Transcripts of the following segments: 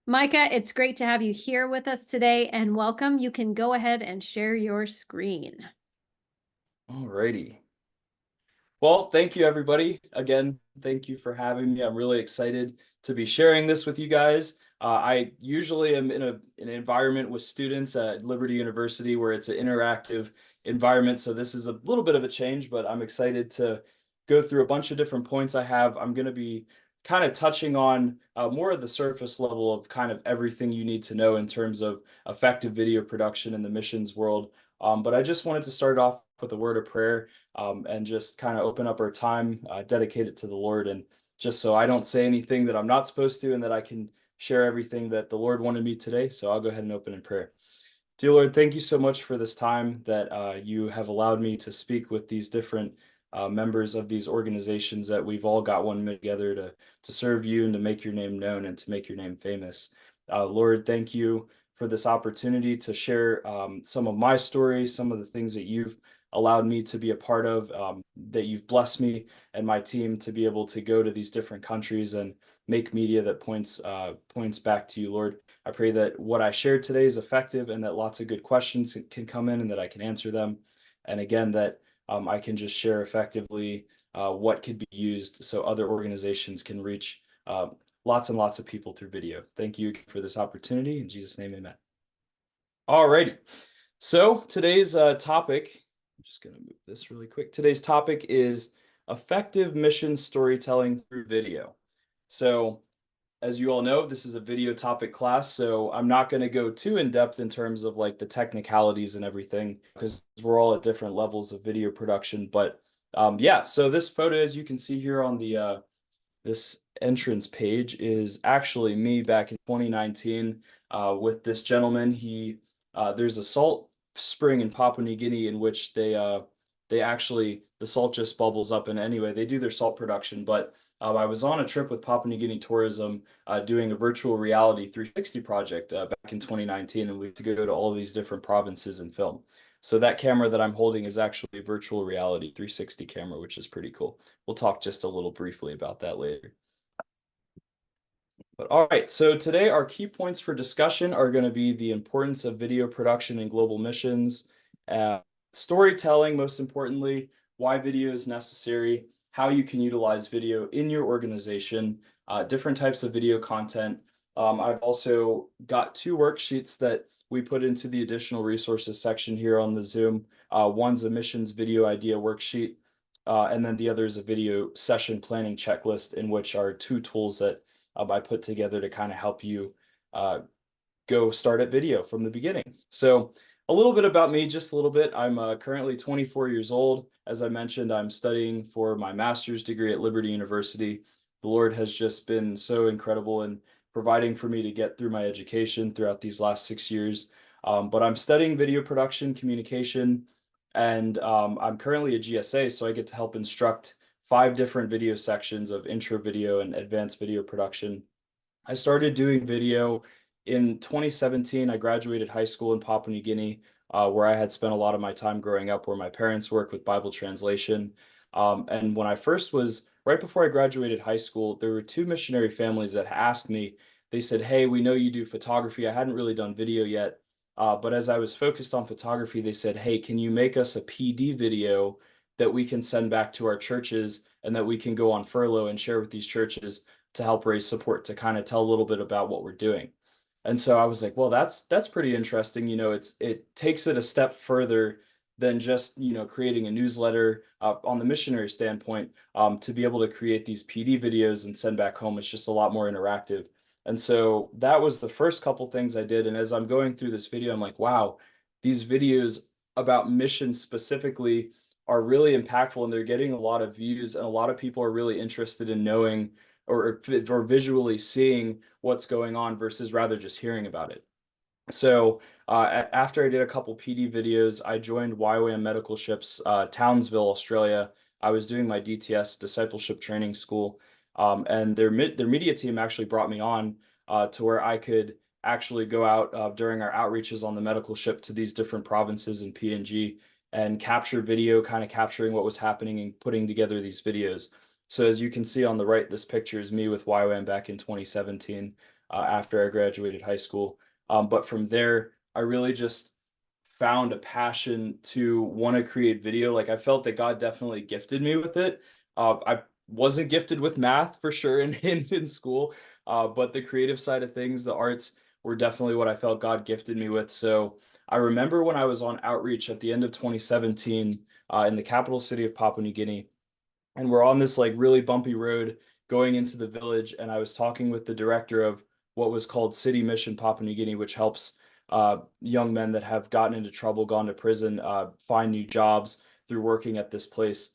Micah, it's great to have you here with us today and welcome. You can go ahead and share your screen. Alrighty. Well, thank you everybody. Again, thank you for having me. I'm really excited to be sharing this with you guys. I usually am in an environment with students at Liberty University where it's an interactive environment. So this is a little bit of a change, but I'm excited to go through a bunch of different points I have. I'm going to be kind of touching on more of the surface level of kind of everything you need to know in terms of effective video production in the missions world. But I just wanted to start off with a word of prayer and just kind of open up our time, dedicate it to the Lord, and just so I don't say anything that I'm not supposed to, and that I can share everything that the Lord wanted me today. So I'll go ahead and open in prayer. Dear Lord, thank you so much for this time that you have allowed me to speak with these different members of these organizations that we've all got one together to serve you and to make your name known and to make your name famous. Lord, thank you for this opportunity to share some of my stories, some of the things that you've allowed me to be a part of, that you've blessed me and my team to be able to go to these different countries and make media that points back to you, Lord. I pray that what I shared today is effective and that lots of good questions can come in and that I can answer them. And again, that I can just share effectively what could be used so other organizations can reach lots and lots of people through video. Thank you for this opportunity. In Jesus' name, amen. All righty. So today's topic, I'm just going to move this really quick. Today's topic is effective mission storytelling through video. So as you all know, this is a video topic class, so I'm not going to go too in depth in terms of like the technicalities and everything because we're all at different levels of video production. But yeah, so this photo, as you can see here on the this entrance page, is actually me back in 2019 with this gentleman. There's a salt spring in Papua New Guinea in which they actually the salt just bubbles up, and anyway they do their salt production. But I was on a trip with Papua New Guinea Tourism doing a virtual reality 360 project back in 2019, and we had to go to all of these different provinces and film. So that camera that I'm holding is actually a virtual reality 360 camera, which is pretty cool. We'll talk just a little briefly about that later. But all right, so today our key points for discussion are going to be the importance of video production in global missions, uh, storytelling, most importantly, why video is necessary, how you can utilize video in your organization, different types of video content. I've also got two worksheets that we put into the additional resources section here on the Zoom. One's a missions video idea worksheet, and then the other is a video session planning checklist, in which are two tools that I put together to kind of help you go start at video from the beginning. So a little bit about me, just a little bit. I'm currently 24 years old. As I mentioned, I'm studying for my master's degree at Liberty University. The Lord has just been so incredible in providing for me to get through my education throughout these last 6 years. But I'm studying video production, communication, and I'm currently a GSA, so I get to help instruct 5 different video sections of intro video and advanced video production. I started doing video in 2017. I graduated high school in Papua New Guinea, where I had spent a lot of my time growing up, where my parents work with Bible translation. And when I first was, right before I graduated high school, there were two missionary families that asked me, they said, "Hey, we know you do photography." I hadn't really done video yet. But as I was focused on photography, they said, "Hey, can you make us a PD video that we can send back to our churches and that we can go on furlough and share with these churches to help raise support to kind of tell a little bit about what we're doing?" And so I was like, well, that's pretty interesting. It takes it a step further than just, creating a newsletter on the missionary standpoint. To be able to create these PD videos and send back home, it's just a lot more interactive. And so that was the first couple things I did. And as I'm going through this video, I'm like, wow, these videos about missions specifically are really impactful and they're getting a lot of views, and a lot of people are really interested in knowing or visually seeing what's going on versus rather just hearing about it. So after I did a couple PD videos, I joined YWAM Medical Ships, Townsville, Australia. I was doing my DTS discipleship training school, and their media team actually brought me on to where I could actually go out during our outreaches on the medical ship to these different provinces in PNG and capture video, kind of capturing what was happening and putting together these videos. So as you can see on the right, this picture is me with YWAM back in 2017. after I graduated high school. But from there, I really just found a passion to want to create video. Like I felt that God definitely gifted me with it. I wasn't gifted with math for sure in school, but the creative side of things, the arts, were definitely what I felt God gifted me with. So I remember when I was on outreach at the end of 2017 in the capital city of Papua New Guinea, and we're on this like really bumpy road going into the village, and I was talking with the director of what was called City Mission Papua New Guinea, which helps young men that have gotten into trouble, gone to prison, find new jobs through working at this place.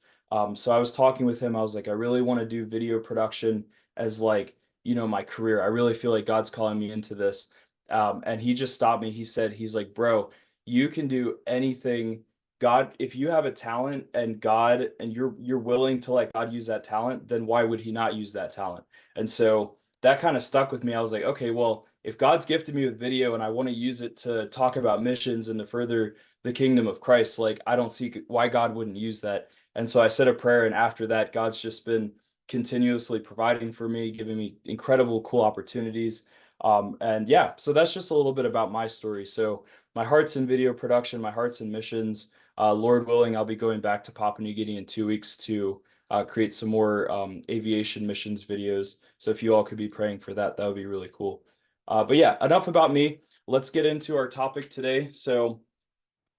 So I was talking with him. I was like, I really want to do video production as like, my career. I really feel like God's calling me into this. And he just stopped me. He said, he's like, bro, you can do anything. God, if you have a talent and God and you're willing to let God use that talent, then why would he not use that talent? And so that kind of stuck with me. I was like, okay, well, if God's gifted me with video and I want to use it to talk about missions and to further the kingdom of Christ, like I don't see why God wouldn't use that. And so I said a prayer, and after that, God's just been continuously providing for me, giving me incredible, cool opportunities. And yeah, so that's just a little bit about my story. So my heart's in video production, my heart's in missions. Lord willing, I'll be going back to Papua New Guinea in 2 weeks to create some more aviation missions videos. So if you all could be praying for that, that would be really cool. But yeah, enough about me. Let's get into our topic today. So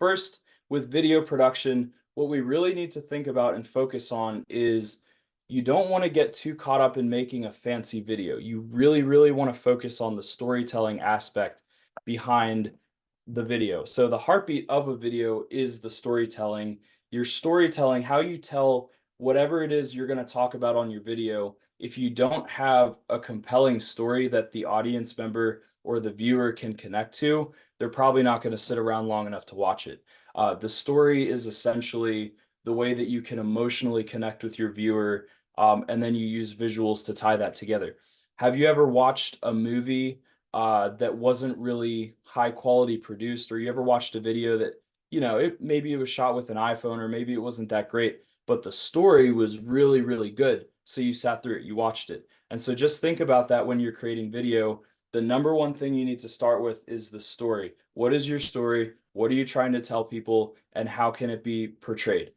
first, with video production, what we really need to think about and focus on is you don't want to get too caught up in making a fancy video. You really, really want to focus on the storytelling aspect behind the video. So the heartbeat of a video is the storytelling. Your storytelling, how you tell whatever it is you're going to talk about on your video. If you don't have a compelling story that the audience member or the viewer can connect to, they're probably not going to sit around long enough to watch it. The story is essentially the way that you can emotionally connect with your viewer, and then you use visuals to tie that together. Have you ever watched a movie that wasn't really high quality produced, or you ever watched a video that, maybe it was shot with an iPhone, or maybe it wasn't that great, but the story was really, really good. So you sat through it, you watched it. And so just think about that when you're creating video. The number one thing you need to start with is the story. What is your story? What are you trying to tell people? And how can it be portrayed?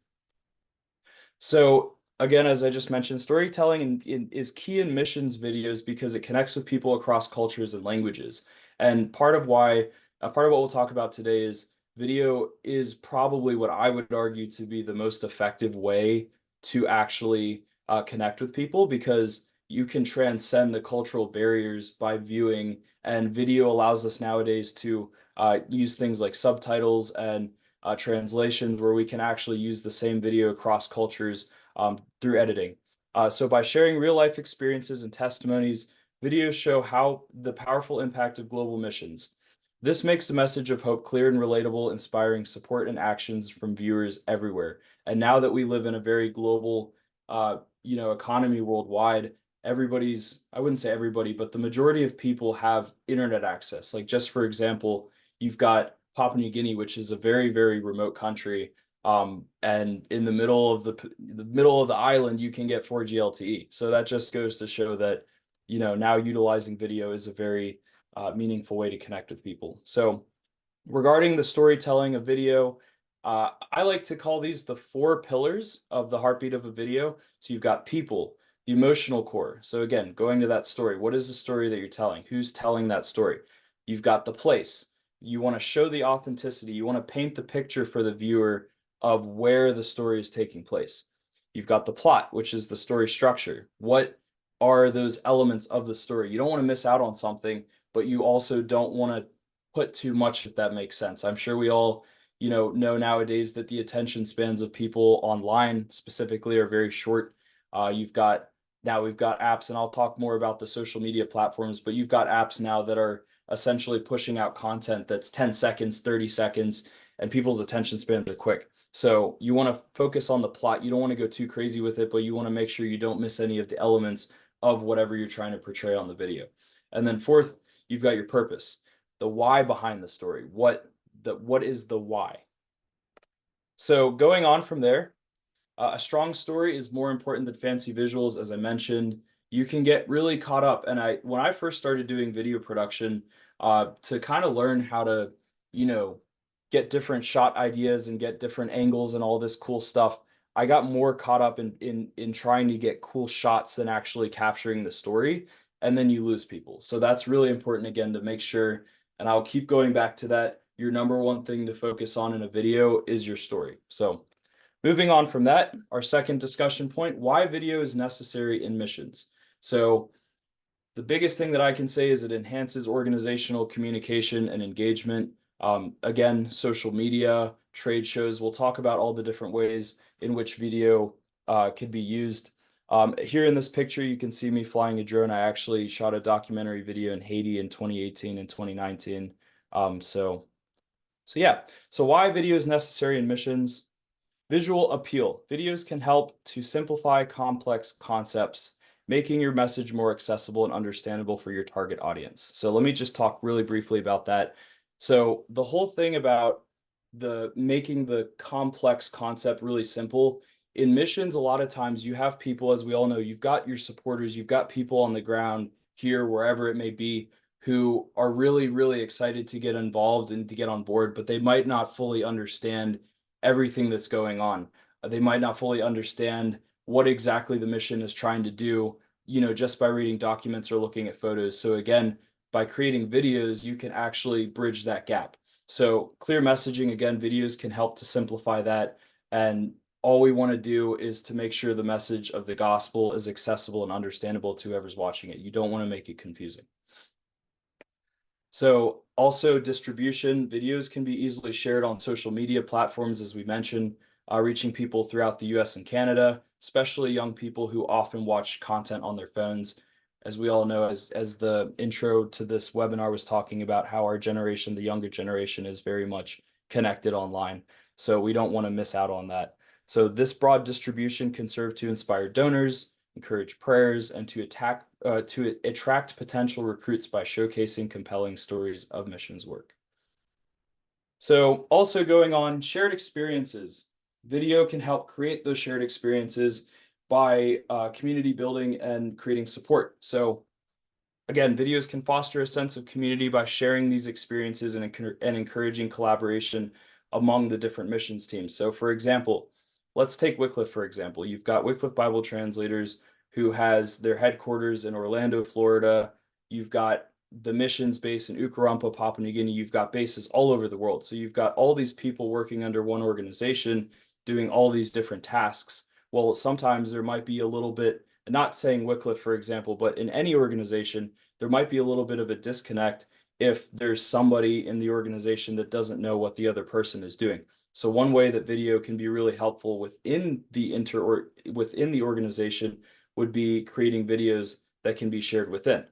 So again, as I just mentioned, storytelling is key in missions videos because it connects with people across cultures and languages. And part of what we'll talk about today is video is probably what I would argue to be the most effective way to actually connect with people, because you can transcend the cultural barriers by viewing, and video allows us nowadays to use things like subtitles and translations, where we can actually use the same video across cultures through editing. So by sharing real life experiences and testimonies, videos show how the powerful impact of global missions. This makes the message of hope clear and relatable, inspiring support and actions from viewers everywhere. And now that we live in a very global, economy worldwide, I wouldn't say everybody, but the majority of people have internet access. Like, just for example, you've got Papua New Guinea, which is a very, very remote country. And in the middle of the island, you can get 4G LTE. So that just goes to show that, now utilizing video is a very meaningful way to connect with people. So regarding the storytelling of video, I like to call these the 4 pillars of the heartbeat of a video. So you've got people, the emotional core. So again, going to that story, what is the story that you're telling? Who's telling that story? You've got the place. You want to show the authenticity. You want to paint the picture for the viewer of where the story is taking place. You've got the plot, which is the story structure. What are those elements of the story? You don't want to miss out on something, but you also don't want to put too much, if that makes sense. I'm sure we all, know nowadays that the attention spans of people online specifically are very short. We've got apps, and I'll talk more about the social media platforms, but you've got apps now that are essentially pushing out content that's 10 seconds, 30 seconds, and people's attention spans are quick. So you want to focus on the plot. You don't want to go too crazy with it, but you want to make sure you don't miss any of the elements of whatever you're trying to portray on the video. And then fourth, you've got your purpose, the why behind the story. What is the why? So going on from there, a strong story is more important than fancy visuals. As I mentioned, you can get really caught up. And when I first started doing video production, to kind of learn how to, you know, get different shot ideas and get different angles and all this cool stuff, I got more caught up in trying to get cool shots than actually capturing the story, and then you lose people. So that's really important again to make sure, and I'll keep going back to that. Your number one thing to focus on in a video is your story. So moving on from that, our second discussion point, why video is necessary in missions. So the biggest thing that I can say is it enhances organizational communication and engagement. Again, social media, trade shows, we'll talk about all the different ways in which video could be used. Here in this picture, you can see me flying a drone. I actually shot a documentary video in Haiti in 2018 and 2019. So yeah, so why video is necessary in missions? Visual appeal. Videos can help to simplify complex concepts, making your message more accessible and understandable for your target audience. So let me just talk really briefly about that. So the whole thing about the making the complex concept really simple in missions, a lot of times you have people, as we all know, you've got your supporters, you've got people on the ground here, wherever it may be, who are really, really excited to get involved and to get on board, but they might not fully understand everything that's going on. They might not fully understand what exactly the mission is trying to do, just by reading documents or looking at photos. So again, by creating videos, you can actually bridge that gap. So clear messaging, again, videos can help to simplify that. And all we want to do is to make sure the message of the gospel is accessible and understandable to whoever's watching it. You don't want to make it confusing. So also distribution, videos can be easily shared on social media platforms, as we mentioned, reaching people throughout the US and Canada, especially young people who often watch content on their phones. As we all know, as the intro to this webinar was talking about how our generation, the younger generation, is very much connected online. So we don't want to miss out on that. So this broad distribution can serve to inspire donors, encourage prayers, and to attract potential recruits by showcasing compelling stories of missions work. So also going on shared experiences, video can help create those shared experiences by community building and creating support. So again, videos can foster a sense of community by sharing these experiences and encouraging collaboration among the different missions teams. So for example, let's take Wycliffe, for example. You've got Wycliffe Bible Translators who has their headquarters in Orlando, Florida. You've got the missions base in Ukarumpa, Papua New Guinea. You've got bases all over the world. So you've got all these people working under one organization doing all these different tasks. Well, sometimes there might be a little bit, not saying Wycliffe, for example, but in any organization, there might be a little bit of a disconnect if there's somebody in the organization that doesn't know what the other person is doing. So one way that video can be really helpful within the organization would be creating videos that can be shared within.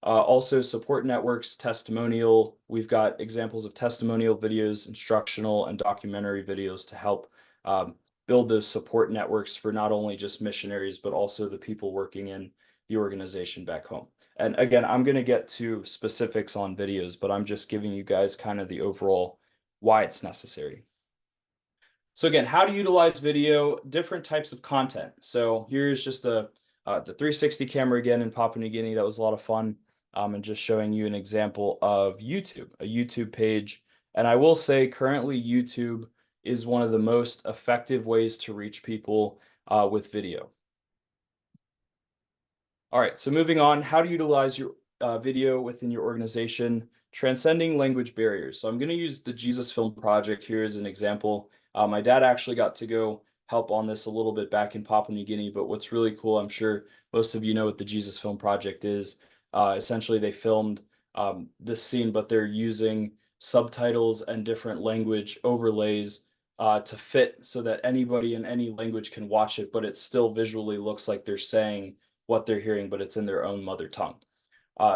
Also support networks, testimonial. We've got examples of testimonial videos, instructional and documentary videos to help build those support networks for not only just missionaries, but also the people working in the organization back home. And again, I'm going to get to specifics on videos, but I'm just giving you guys kind of the overall why it's necessary. So again, how to utilize video, different types of content. So here's just the 360 camera again in Papua New Guinea. That was a lot of fun. And just showing you an example of YouTube, a YouTube page. And I will say currently YouTube is one of the most effective ways to reach people with video. All right, so moving on, how to utilize your video within your organization, transcending language barriers. So I'm going to use the Jesus Film Project here as an example. My dad actually got to go help on this a little bit back in Papua New Guinea, but what's really cool, I'm sure most of you know what the Jesus Film Project is. Essentially, they filmed this scene, but they're using subtitles and different language overlays to fit so that anybody in any language can watch it, but it still visually looks like they're saying what they're hearing, but it's in their own mother tongue.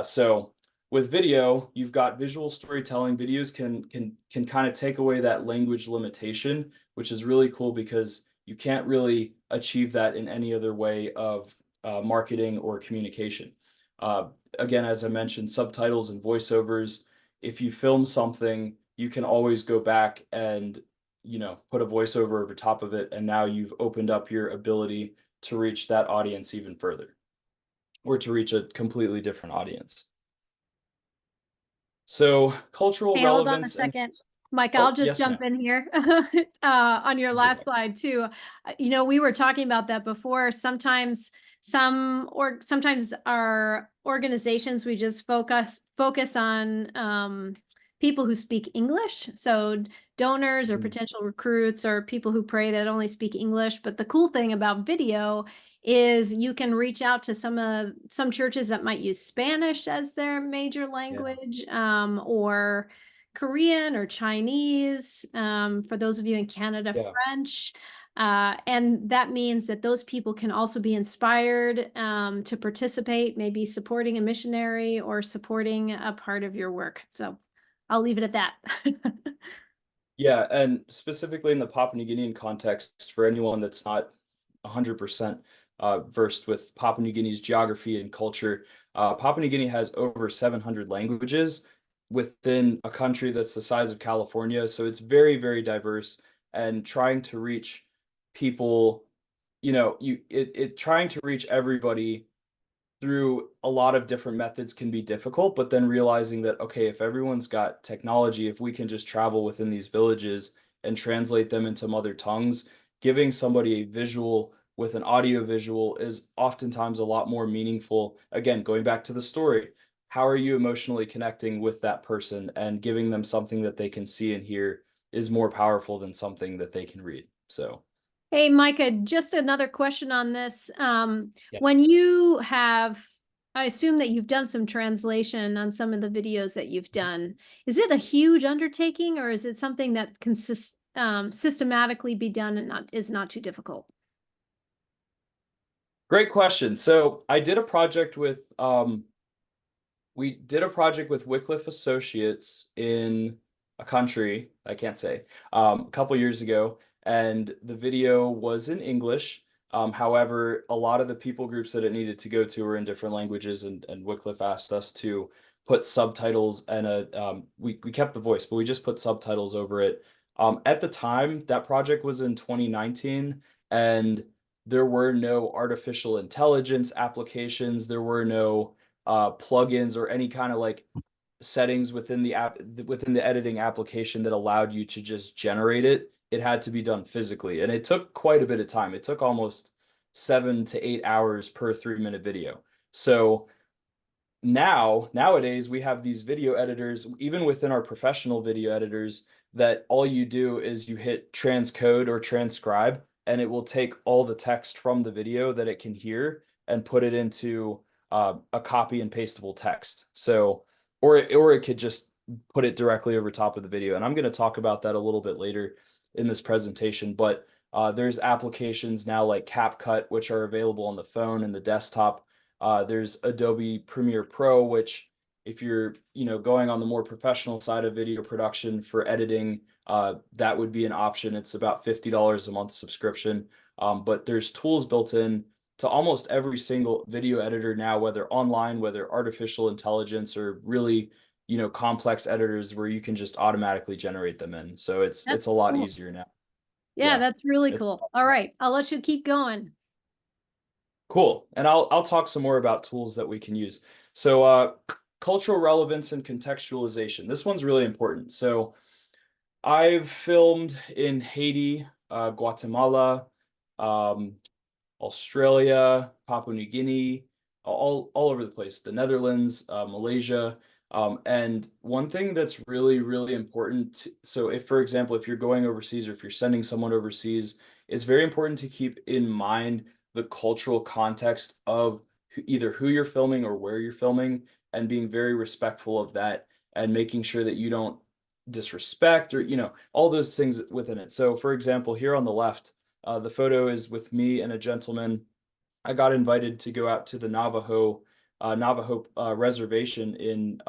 So with video, you've got visual storytelling. Videos can kind of take away that language limitation, which is really cool because you can't really achieve that in any other way of marketing or communication. Again, as I mentioned, subtitles and voiceovers. If you film something, you can always go back and put a voiceover over top of it, and now you've opened up your ability to reach that audience even further. or to reach a completely different audience. So cultural Hey, hold on a relevance and second. Mike, I'll oh, just yes, ma'am. jump in here on your last slide too. We were talking about that before. Sometimes our organizations, we just focus on people who speak English. So donors or Mhm. potential recruits or people who pray that only speak English. But the cool thing about video is you can reach out to some churches that might use Spanish as their major Yeah. language, or Korean or Chinese, for those of you in Canada, Yeah. French. And that means that those people can also be inspired to participate, maybe supporting a missionary or supporting a part of your work. So I'll leave it at that. Yeah, and specifically in the Papua New Guinean context, for anyone that's not 100% versed with Papua New Guinea's geography and culture, Papua New Guinea has over 700 languages within a country that's the size of California. So it's very, very diverse, and trying to reach people, trying to reach everybody through a lot of different methods can be difficult, but then realizing that, okay, if everyone's got technology, if we can just travel within these villages and translate them into mother tongues, giving somebody a visual with an audio visual is oftentimes a lot more meaningful. Again, going back to the story, how are you emotionally connecting with that person, and giving them something that they can see and hear is more powerful than something that they can read. So, Hey, Micah, just another question on this. yes. When you have, I assume that you've done some translation on some of the videos that you've done. Is it a huge undertaking, or is it something that can systematically be done and is not too difficult? Great question. So I did a project with we did a project with Wycliffe Associates in a country I can't say, a couple years ago, and the video was in English. However, a lot of the people groups that it needed to go to were in different languages, and Wycliffe asked us to put subtitles and we kept the voice, but we just put subtitles over it. At the time, that project was in 2019, and there were no artificial intelligence applications. There were no plugins or any kind of like settings within the app, within the editing application that allowed you to just generate it. It had to be done physically, and it took quite a bit of time. It took almost 7 to 8 hours per 3-minute video. So nowadays we have these video editors, even within our professional video editors, that all you do is you hit transcode or transcribe, and it will take all the text from the video that it can hear and put it into a copy and pastable text. So, or it could just put it directly over top of the video. And I'm going to talk about that a little bit later in this presentation. But there's applications now like CapCut, which are available on the phone and the desktop. There's Adobe Premiere Pro, which if you're, going on the more professional side of video production for editing, that would be an option. It's about $50 a month subscription. But there's tools built in to almost every single video editor now, whether online, whether artificial intelligence, or really, complex editors where you can just automatically generate them in. So it's a That's lot cool. easier now. Yeah, Yeah. that's really It's cool. All right, I'll let you keep going. cool. And I'll talk some more about tools that we can use. So cultural relevance and contextualization. This one's really important. So I've filmed in Haiti, Guatemala, um, Australia, Papua New Guinea, all over the place, the Netherlands, Malaysia. And one thing that's really, really important, so if, for example, if you're going overseas or if you're sending someone overseas, it's very important to keep in mind the cultural context of either who you're filming or where you're filming, and being very respectful of that, and making sure that you don't disrespect or, all those things within it. So, for example, here on the left, the photo is with me and a gentleman. I got invited to go out to the Navajo reservation in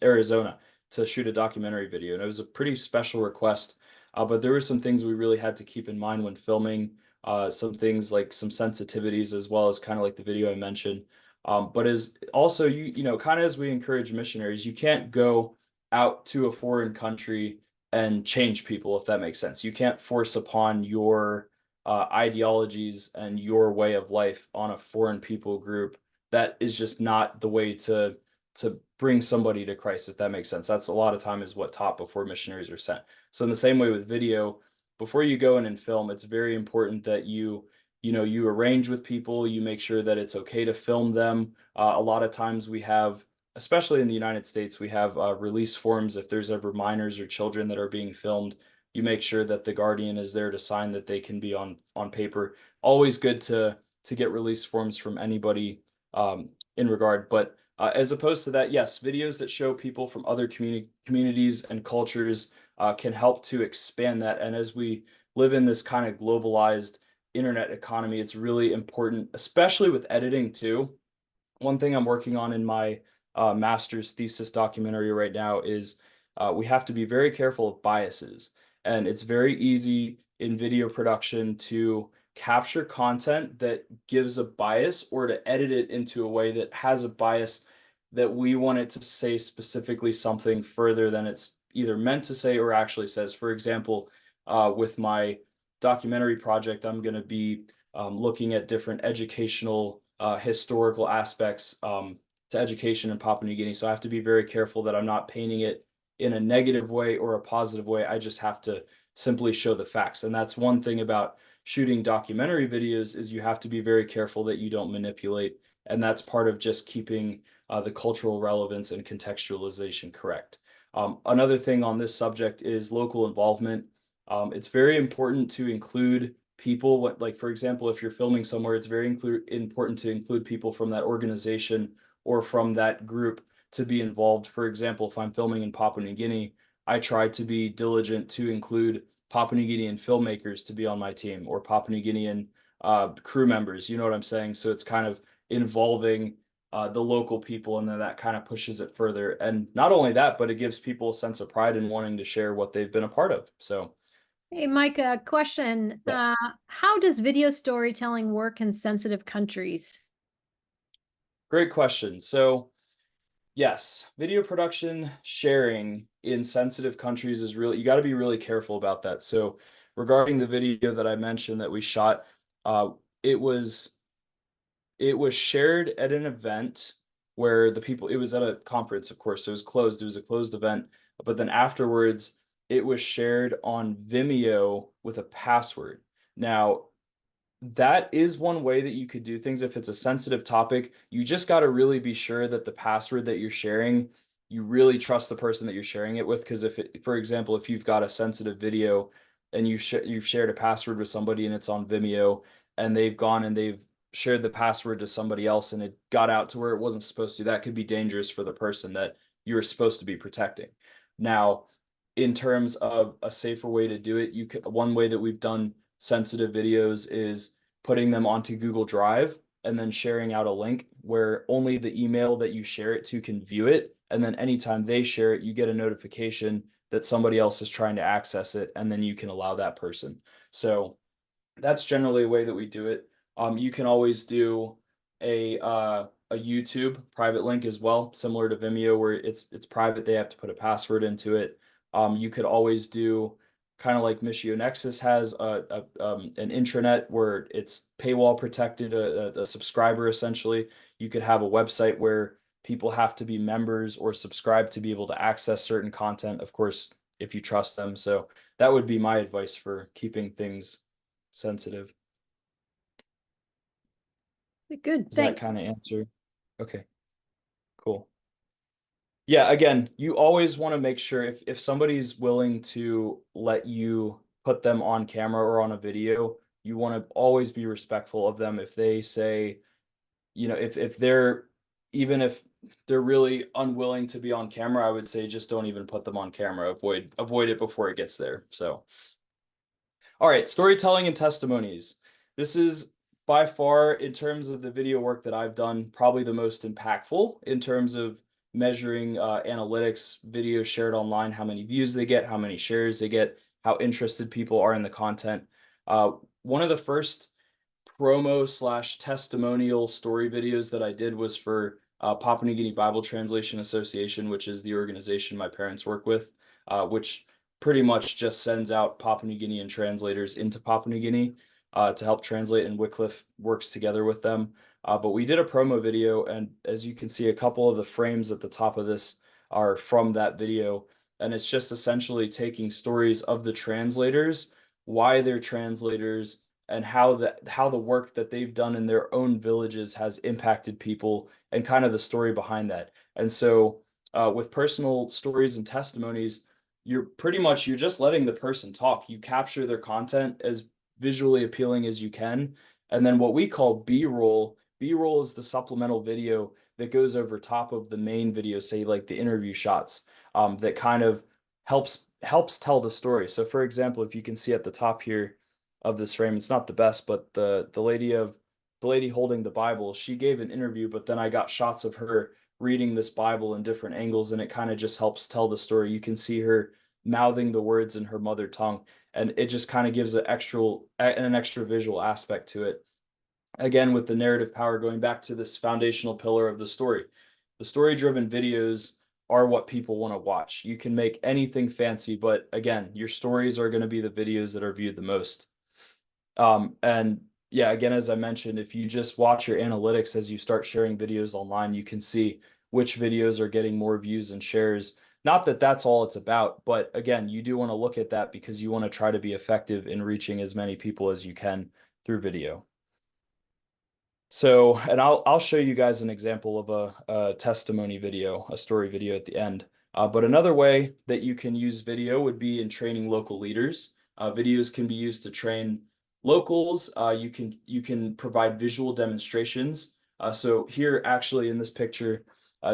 Arizona to shoot a documentary video, and it was a pretty special request. But there were some things we really had to keep in mind when filming. Some things like some sensitivities, as well as kind of like the video I mentioned. But as also kind of as we encourage missionaries, you can't go out to a foreign country and change people, if that makes sense. You can't force upon your ideologies and your way of life on a foreign people group that is just not the way to bring somebody to Christ, if that makes sense. That's a lot of time is what taught before missionaries are sent. So in the same way with video, before you go in and film, it's very important that you arrange with people, you make sure that it's okay to film them. A lot of times we have, especially in the United States, we have release forms. If there's ever minors or children that are being filmed, you make sure that the guardian is there to sign that they can be on paper. Always good to get release forms from anybody in regard. But as opposed to that, yes, videos that show people from other communities and cultures can help to expand that. And as we live in this kind of globalized internet economy, it's really important, especially with editing too. One thing I'm working on in my master's thesis documentary right now is we have to be very careful of biases. And it's very easy in video production to capture content that gives a bias or to edit it into a way that has a bias that we want it to say specifically something further than it's either meant to say or actually says. For example, with my documentary project, I'm going to be looking at different educational, historical aspects to education in Papua New Guinea. So I have to be very careful that I'm not painting it in a negative way or a positive way. I just have to simply show the facts. And that's one thing about shooting documentary videos is you have to be very careful that you don't manipulate. And that's part of just keeping the cultural relevance and contextualization correct. Another thing on this subject is local involvement. It's very important to include people, like for example, if you're filming somewhere, it's very important to include people from that organization or from that group to be involved. For example, if I'm filming in Papua New Guinea, I try to be diligent to include Papua New Guinean filmmakers to be on my team, or Papua New Guinean crew members, you know what I'm saying? So it's kind of involving the local people, and then that kind of pushes it further. And not only that, but it gives people a sense of pride in wanting to share what they've been a part of. So Hey, Micah, question. yes. How does video storytelling work in sensitive countries? Great question. So yes, video production sharing in sensitive countries is really, you got to be really careful about that. So regarding the video that I mentioned that we shot, uh, it was it was shared at an event where the people, it was at a conference, of course, so it was closed. It was a closed event, but then afterwards it was shared on Vimeo with a password. Now, that is one way that you could do things if it's a sensitive topic. You just got to really be sure that the password that you're sharing, you really trust the person that you're sharing it with. Because if it, for example, if you've got a sensitive video and you've shared a password with somebody and it's on Vimeo and they've gone and they've shared the password to somebody else and it got out to where it wasn't supposed to, that could be dangerous for the person that you were supposed to be protecting. Now, in terms of a safer way to do it, you could, one way that we've done sensitive videos is putting them onto Google Drive and then sharing out a link where only the email that you share it to can view it. And then anytime they share it, you get a notification that somebody else is trying to access it, and then you can allow that person. So that's generally a way that we do it. You can always do a YouTube private link as well, similar to Vimeo, where it's private. They have to put a password into it. You could always do kind of like Missio Nexus has an intranet where it's paywall protected, a subscriber essentially. You could have a website where people have to be members or subscribe to be able to access certain content, of course, if you trust them. So that would be my advice for keeping things sensitive. Good, Does that thanks. kind of answer? Okay, cool. Yeah, again, you always want to make sure if somebody's willing to let you put them on camera or on a video, you want to always be respectful of them. If they say, if they're, even if they're really unwilling to be on camera, I would say just don't even put them on camera. Avoid it before it gets there. So all right, storytelling and testimonies. This is by far, in terms of the video work that I've done, probably the most impactful in terms of measuring analytics, videos shared online, how many views they get, how many shares they get, how interested people are in the content. One of the first promo slash testimonial story videos that I did was for Papua New Guinea Bible Translation Association, which is the organization my parents work with, which pretty much just sends out Papua New Guinean translators into Papua New Guinea to help translate, and Wycliffe works together with them. But we did a promo video, and as you can see, a couple of the frames at the top of this are from that video. And it's just essentially taking stories of the translators, why they're translators, and how the work that they've done in their own villages has impacted people, and kind of the story behind that. And so with personal stories and testimonies, you're just letting the person talk. You capture their content as visually appealing as you can. And then what we call B-roll. B-roll is the supplemental video that goes over top of the main video, say like the interview shots, that kind of helps tell the story. So for example, if you can see at the top here of this frame, it's not the best, but the lady holding the Bible, she gave an interview, but then I got shots of her reading this Bible in different angles, and it kind of just helps tell the story. You can see her mouthing the words in her mother tongue, and it just kind of gives an extra visual aspect to it. Again, with the narrative power, going back to this foundational pillar of the story. The story-driven videos are what people want to watch. You can make anything fancy, but again, your stories are going to be the videos that are viewed the most. And yeah, again, as I mentioned, if you just watch your analytics as you start sharing videos online, you can see which videos are getting more views and shares. Not that that's all it's about, but again, you do want to look at that because you want to try to be effective in reaching as many people as you can through video. So, and I'll show you guys an example of a testimony video, a story video at the end. But another way that you can use video would be in training local leaders. Videos can be used to train locals. You can provide visual demonstrations. So here, actually, in this picture,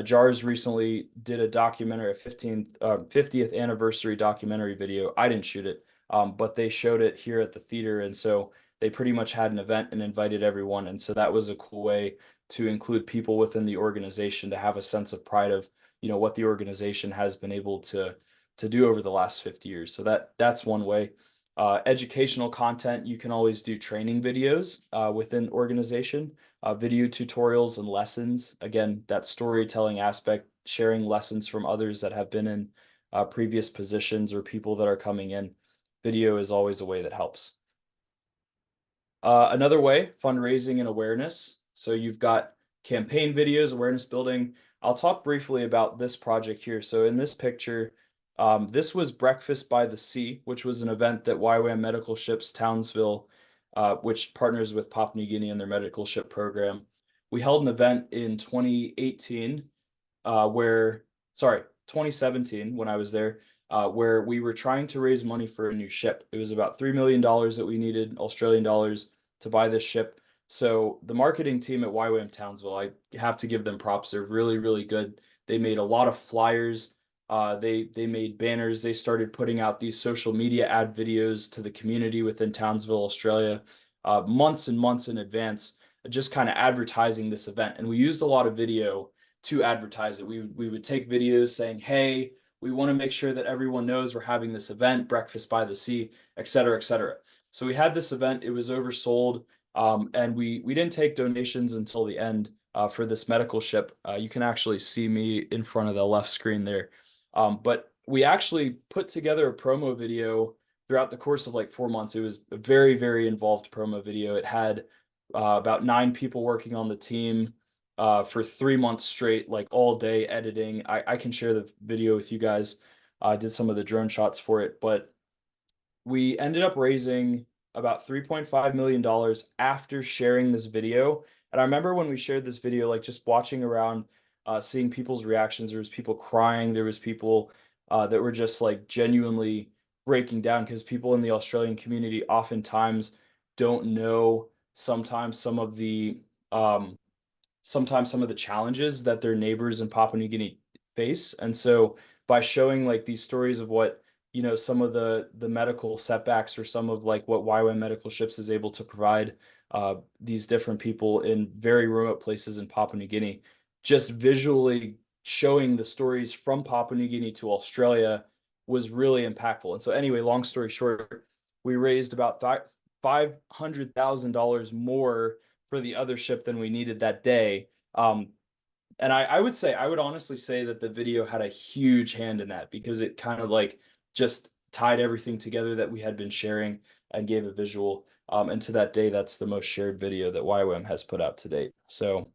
JARS recently did a documentary, a 50th anniversary documentary video. I didn't shoot it, but they showed it here at the theater, and so they pretty much had an event and invited everyone. And so that was a cool way to include people within the organization to have a sense of pride of, what the organization has been able to do over the last 50 years. So that's one way. Educational content, you can always do training videos within organization, video tutorials and lessons. Again, that storytelling aspect, sharing lessons from others that have been in previous positions or people that are coming in. Video is always a way that helps. Another way, fundraising and awareness. So you've got campaign videos, awareness building. I'll talk briefly about this project here. So in this picture, this was Breakfast by the Sea, which was an event that YWAM Medical Ships Townsville, which partners with Papua New Guinea and their medical ship program. We held an event in 2018, 2017 when I was there, where we were trying to raise money for a new ship. It was about $3 million that we needed, Australian dollars, to buy this ship. So the marketing team at YWAM Townsville, I have to give them props. They're really, really good. They made a lot of flyers. They made banners. They started putting out these social media ad videos to the community within Townsville, Australia, months and months in advance, just kind of advertising this event. And we used a lot of video to advertise it. We would take videos saying, hey, we want to make sure that everyone knows we're having this event, Breakfast by the Sea, et cetera, et cetera. So we had this event. It was oversold, and we didn't take donations until the end for this medical ship. You can actually see me in front of the left screen there. But we actually put together a promo video throughout the course of like 4 months. It was a very, very involved promo video. It had about 9 people working on the team for 3 months straight, like all day editing. I can share the video with you guys. I did some of the drone shots for it, but we ended up raising about $3.5 million after sharing this video. And I remember when we shared this video, like just watching around, seeing people's reactions. There was people crying. There was people that were just like genuinely breaking down, because people in the Australian community oftentimes don't know sometimes some of the challenges that their neighbors in Papua New Guinea face. And so by showing like these stories of what, some of the medical setbacks, or some of like what YWAM Medical Ships is able to provide these different people in very remote places in Papua New Guinea, just visually showing the stories from Papua New Guinea to Australia was really impactful. And so anyway, long story short, we raised about $500,000 more for the other ship than we needed that day. And I would honestly say that the video had a huge hand in that, because it kind of like just tied everything together that we had been sharing and gave a visual. And to that day, that's the most shared video that YWAM has put out to date. So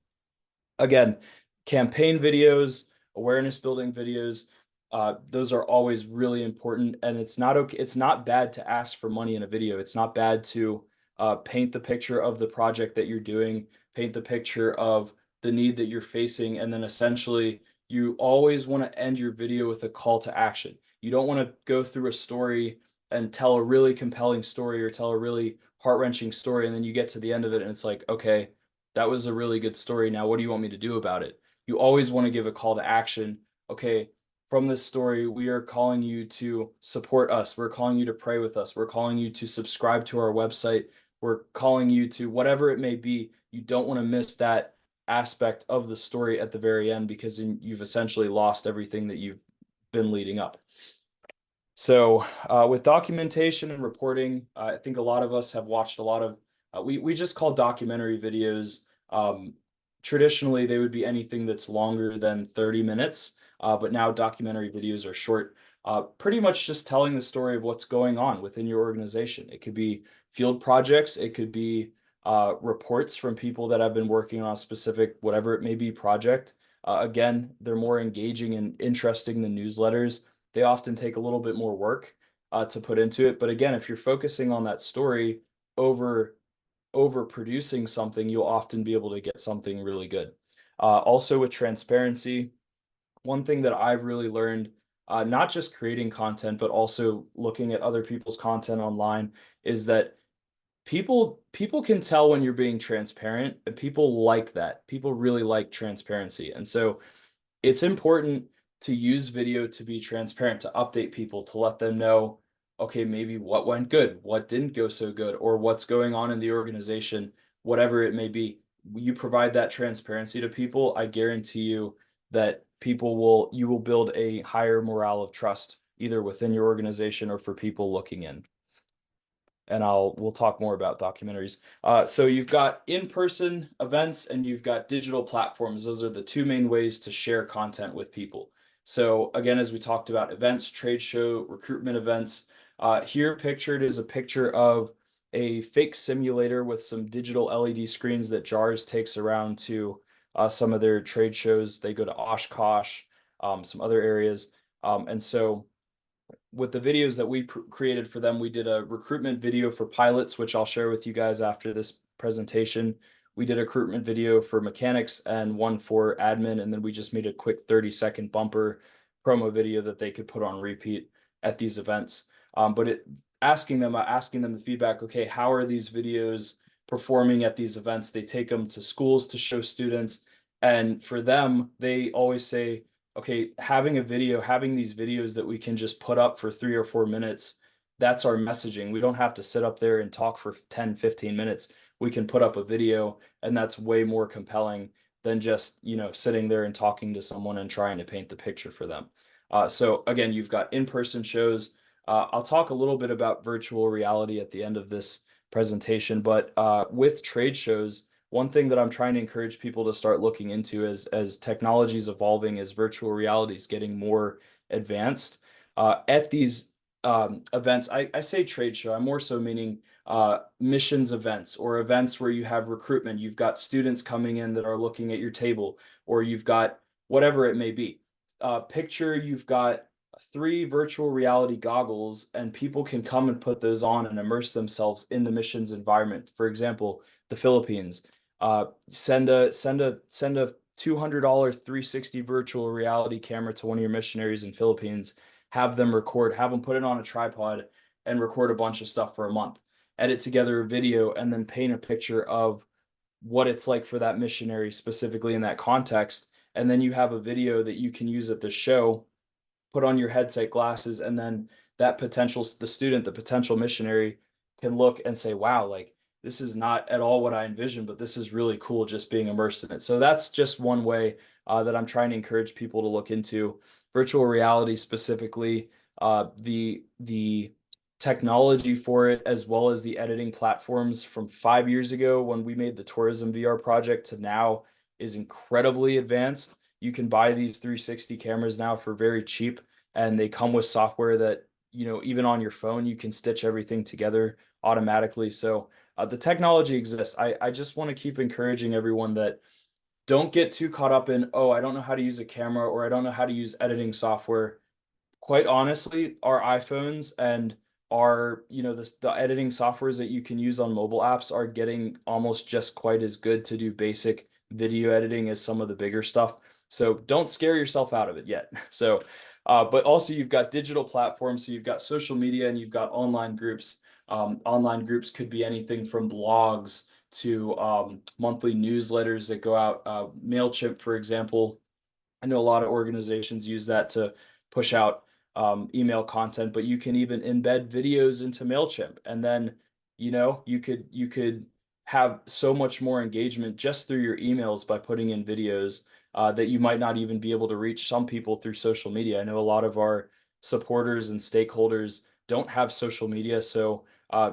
again, campaign videos, awareness building videos, those are always really important. And it's not okay. It's not bad to ask for money in a video. It's not bad to paint the picture of the project that you're doing, paint the picture of the need that you're facing, and then essentially you always want to end your video with a call to action. You don't want to go through a story and tell a really compelling story or tell a really heart-wrenching story, and then you get to the end of it and it's like, okay, that was a really good story. Now, what do you want me to do about it? You always want to give a call to action. Okay, from this story, we are calling you to support us. We're calling you to pray with us. We're calling you to subscribe to our website. We're calling you to whatever it may be. You don't want to miss that aspect of the story at the very end, because you've essentially lost everything that you've been leading up. So with documentation and reporting, I think a lot of us have watched a lot of, we just call documentary videos. Traditionally, they would be anything that's longer than 30 minutes, but now documentary videos are short, pretty much just telling the story of what's going on within your organization. It could be field projects, it could be reports from people that have been working on a specific, whatever it may be, project. Again, they're more engaging and interesting than newsletters. They often take a little bit more work to put into it. But again, if you're focusing on that story over producing something, you'll often be able to get something really good. Also with transparency, one thing that I've really learned, not just creating content, but also looking at other people's content online, is that people can tell when you're being transparent, and people like that. People really like transparency. And so it's important to use video to be transparent, to update people, to let them know, okay, maybe what went good, what didn't go so good, or what's going on in the organization, whatever it may be. You provide that transparency to people, I guarantee you that you will build a higher morale of trust, either within your organization or for people looking in. And we'll talk more about documentaries. So you've got in-person events and you've got digital platforms. Those are the two main ways to share content with people. So again, as we talked about, events, trade show, recruitment events. Here pictured is a picture of a fake simulator with some digital LED screens that JARS takes around to some of their trade shows. They go to Oshkosh, some other areas. And so with the videos that we created for them, we did a recruitment video for pilots, which I'll share with you guys after this presentation. We did a recruitment video for mechanics and one for admin, and then we just made a quick 30-second bumper promo video that they could put on repeat at these events. But asking them the feedback, okay, how are these videos performing at these events? They take them to schools to show students, and for them, they always say, okay, having these videos that we can just put up for 3 or 4 minutes, that's our messaging. We don't have to sit up there and talk for 10, 15 minutes. We can put up a video, and that's way more compelling than just, sitting there and talking to someone and trying to paint the picture for them. So again, you've got in-person shows. I'll talk a little bit about virtual reality at the end of this presentation, but with trade shows, one thing that I'm trying to encourage people to start looking into as technology is evolving, as virtual reality is getting more advanced. At these events, I say trade show, I'm more so meaning missions events or events where you have recruitment. You've got students coming in that are looking at your table, or you've got whatever it may be. Picture you've got 3 virtual reality goggles, and people can come and put those on and immerse themselves in the missions environment. For example, the Philippines. Send a $200 360 virtual reality camera to one of your missionaries in Philippines. Have them put it on a tripod and record a bunch of stuff for a month. Edit together a video and then paint a picture of what it's like for that missionary specifically in that context. And then you have a video that you can use at the show, put on your headset glasses, and then the potential missionary can look and say, wow, like this is not at all what I envisioned, but this is really cool just being immersed in it. So that's just one way that I'm trying to encourage people to look into virtual reality, specifically the technology for it, as well as the editing platforms from 5 years ago when we made the tourism VR project to now is incredibly advanced. You can buy these 360 cameras now for very cheap, and they come with software that even on your phone, you can stitch everything together automatically. So the technology exists. I just want to keep encouraging everyone that don't get too caught up in, oh, I don't know how to use a camera or I don't know how to use editing software. Quite honestly, our iPhones and our, the editing softwares that you can use on mobile apps are getting almost just quite as good to do basic video editing as some of the bigger stuff. So don't scare yourself out of it yet. So, but also you've got digital platforms. So you've got social media and you've got online groups. Online groups could be anything from blogs to monthly newsletters that go out. MailChimp, for example, I know a lot of organizations use that to push out email content, but you can even embed videos into MailChimp, and then you could have so much more engagement just through your emails by putting in videos that you might not even be able to reach some people through social media. I know a lot of our supporters and stakeholders don't have social media, so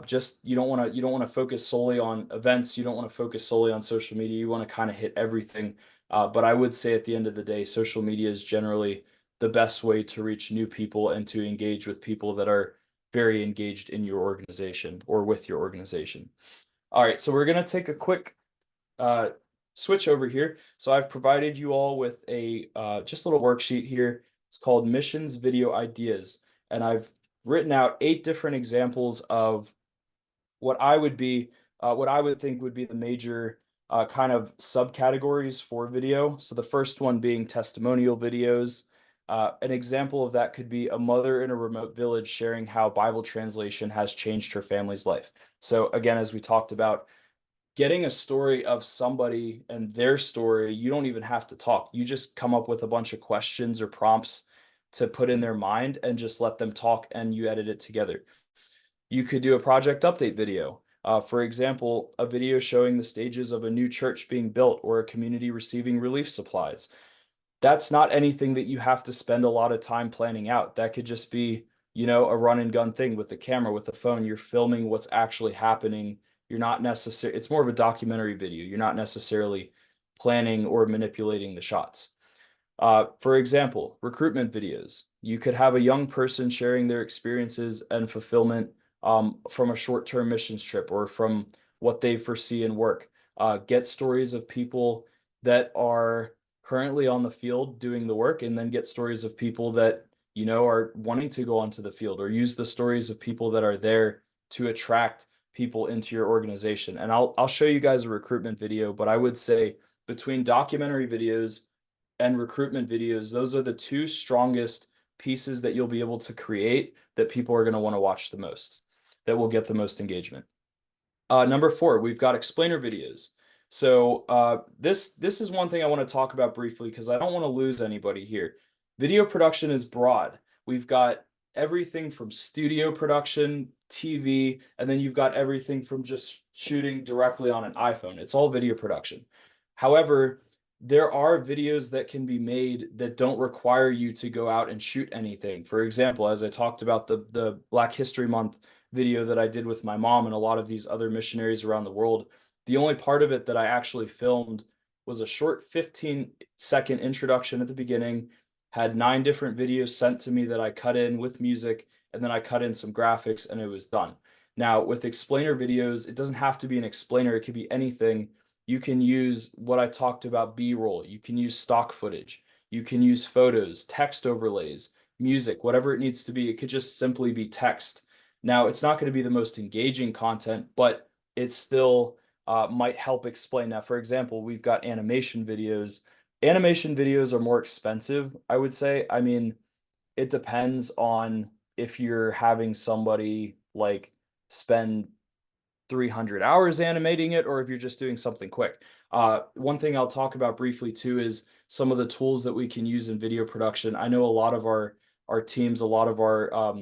just you don't want to focus solely on events. You don't want to focus solely on social media. You want to kind of hit everything. But I would say at the end of the day, social media is generally the best way to reach new people and to engage with people that are very engaged in your organization or with your organization. All right, so we're going to take a quick uh, switch over here. So I've provided you all with a just a little worksheet here. It's called Missions Video Ideas, and I've written out 8 different examples of what I would be, what I would think would be the major kind of subcategories for video. So the first one being testimonial videos. An example of that could be a mother in a remote village sharing how Bible translation has changed her family's life. So again, as we talked about, getting a story of somebody and their story, you don't even have to talk. You just come up with a bunch of questions or prompts to put in their mind and just let them talk and you edit it together. You could do a project update video. For example, a video showing the stages of a new church being built or a community receiving relief supplies. That's not anything that you have to spend a lot of time planning out. That could just be, a run and gun thing with the camera, with the phone. You're filming what's actually happening. You're not necessarily, it's more of a documentary video. You're not necessarily planning or manipulating the shots. For example, recruitment videos. You could have a young person sharing their experiences and fulfillment from a short-term missions trip or from what they foresee in work. Get stories of people that are currently on the field doing the work, and then get stories of people that are wanting to go onto the field, or use the stories of people that are there to attract people into your organization. And I'll show you guys a recruitment video, but I would say between documentary videos and recruitment videos, those are the 2 strongest pieces that you'll be able to create that people are going to want to watch the most, that will get the most engagement. Number 4, we've got explainer videos. So this is one thing I want to talk about briefly because I don't want to lose anybody here. Video production is broad. We've got everything from studio production, TV, and then you've got everything from just shooting directly on an iPhone. It's all video production. However, there are videos that can be made that don't require you to go out and shoot anything. For example, as I talked about the Black History Month video that I did with my mom and a lot of these other missionaries around the world, the only part of it that I actually filmed was a short 15-second introduction at the beginning, had 9 different videos sent to me that I cut in with music, and then I cut in some graphics and it was done. Now, with explainer videos, it doesn't have to be an explainer, it could be anything. You can use what I talked about, B-roll. You can use stock footage. You can use photos, text overlays, music, whatever it needs to be. It could just simply be text. Now, it's not going to be the most engaging content, but it still might help explain that. For example, we've got animation videos. Animation videos are more expensive, I would say. I mean, it depends on if you're having somebody like spend 300 hours animating it, or if you're just doing something quick. One thing I'll talk about briefly too is some of the tools that we can use in video production. I know a lot of our teams, a lot of our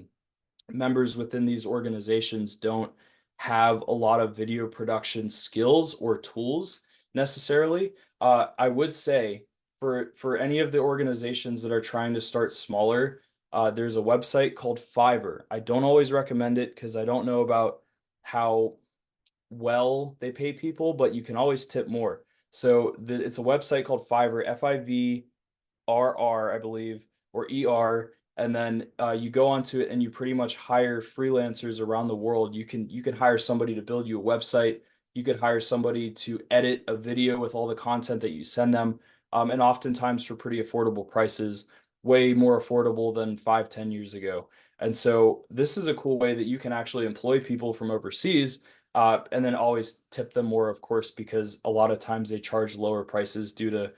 members within these organizations don't have a lot of video production skills or tools necessarily. I would say for any of the organizations that are trying to start smaller, there's a website called Fiverr. I don't always recommend it because I don't know about how well they pay people, but you can always tip more. So it's a website called Fiverr, Fiverr, I believe, or ER. and then you go onto it and you pretty much hire freelancers around the world. You can hire somebody to build you a website. You could hire somebody to edit a video with all the content that you send them, and oftentimes for pretty affordable prices, way more affordable than 5, 10 years ago. And so this is a cool way that you can actually employ people from overseas, and then always tip them more, of course, because a lot of times they charge lower prices due to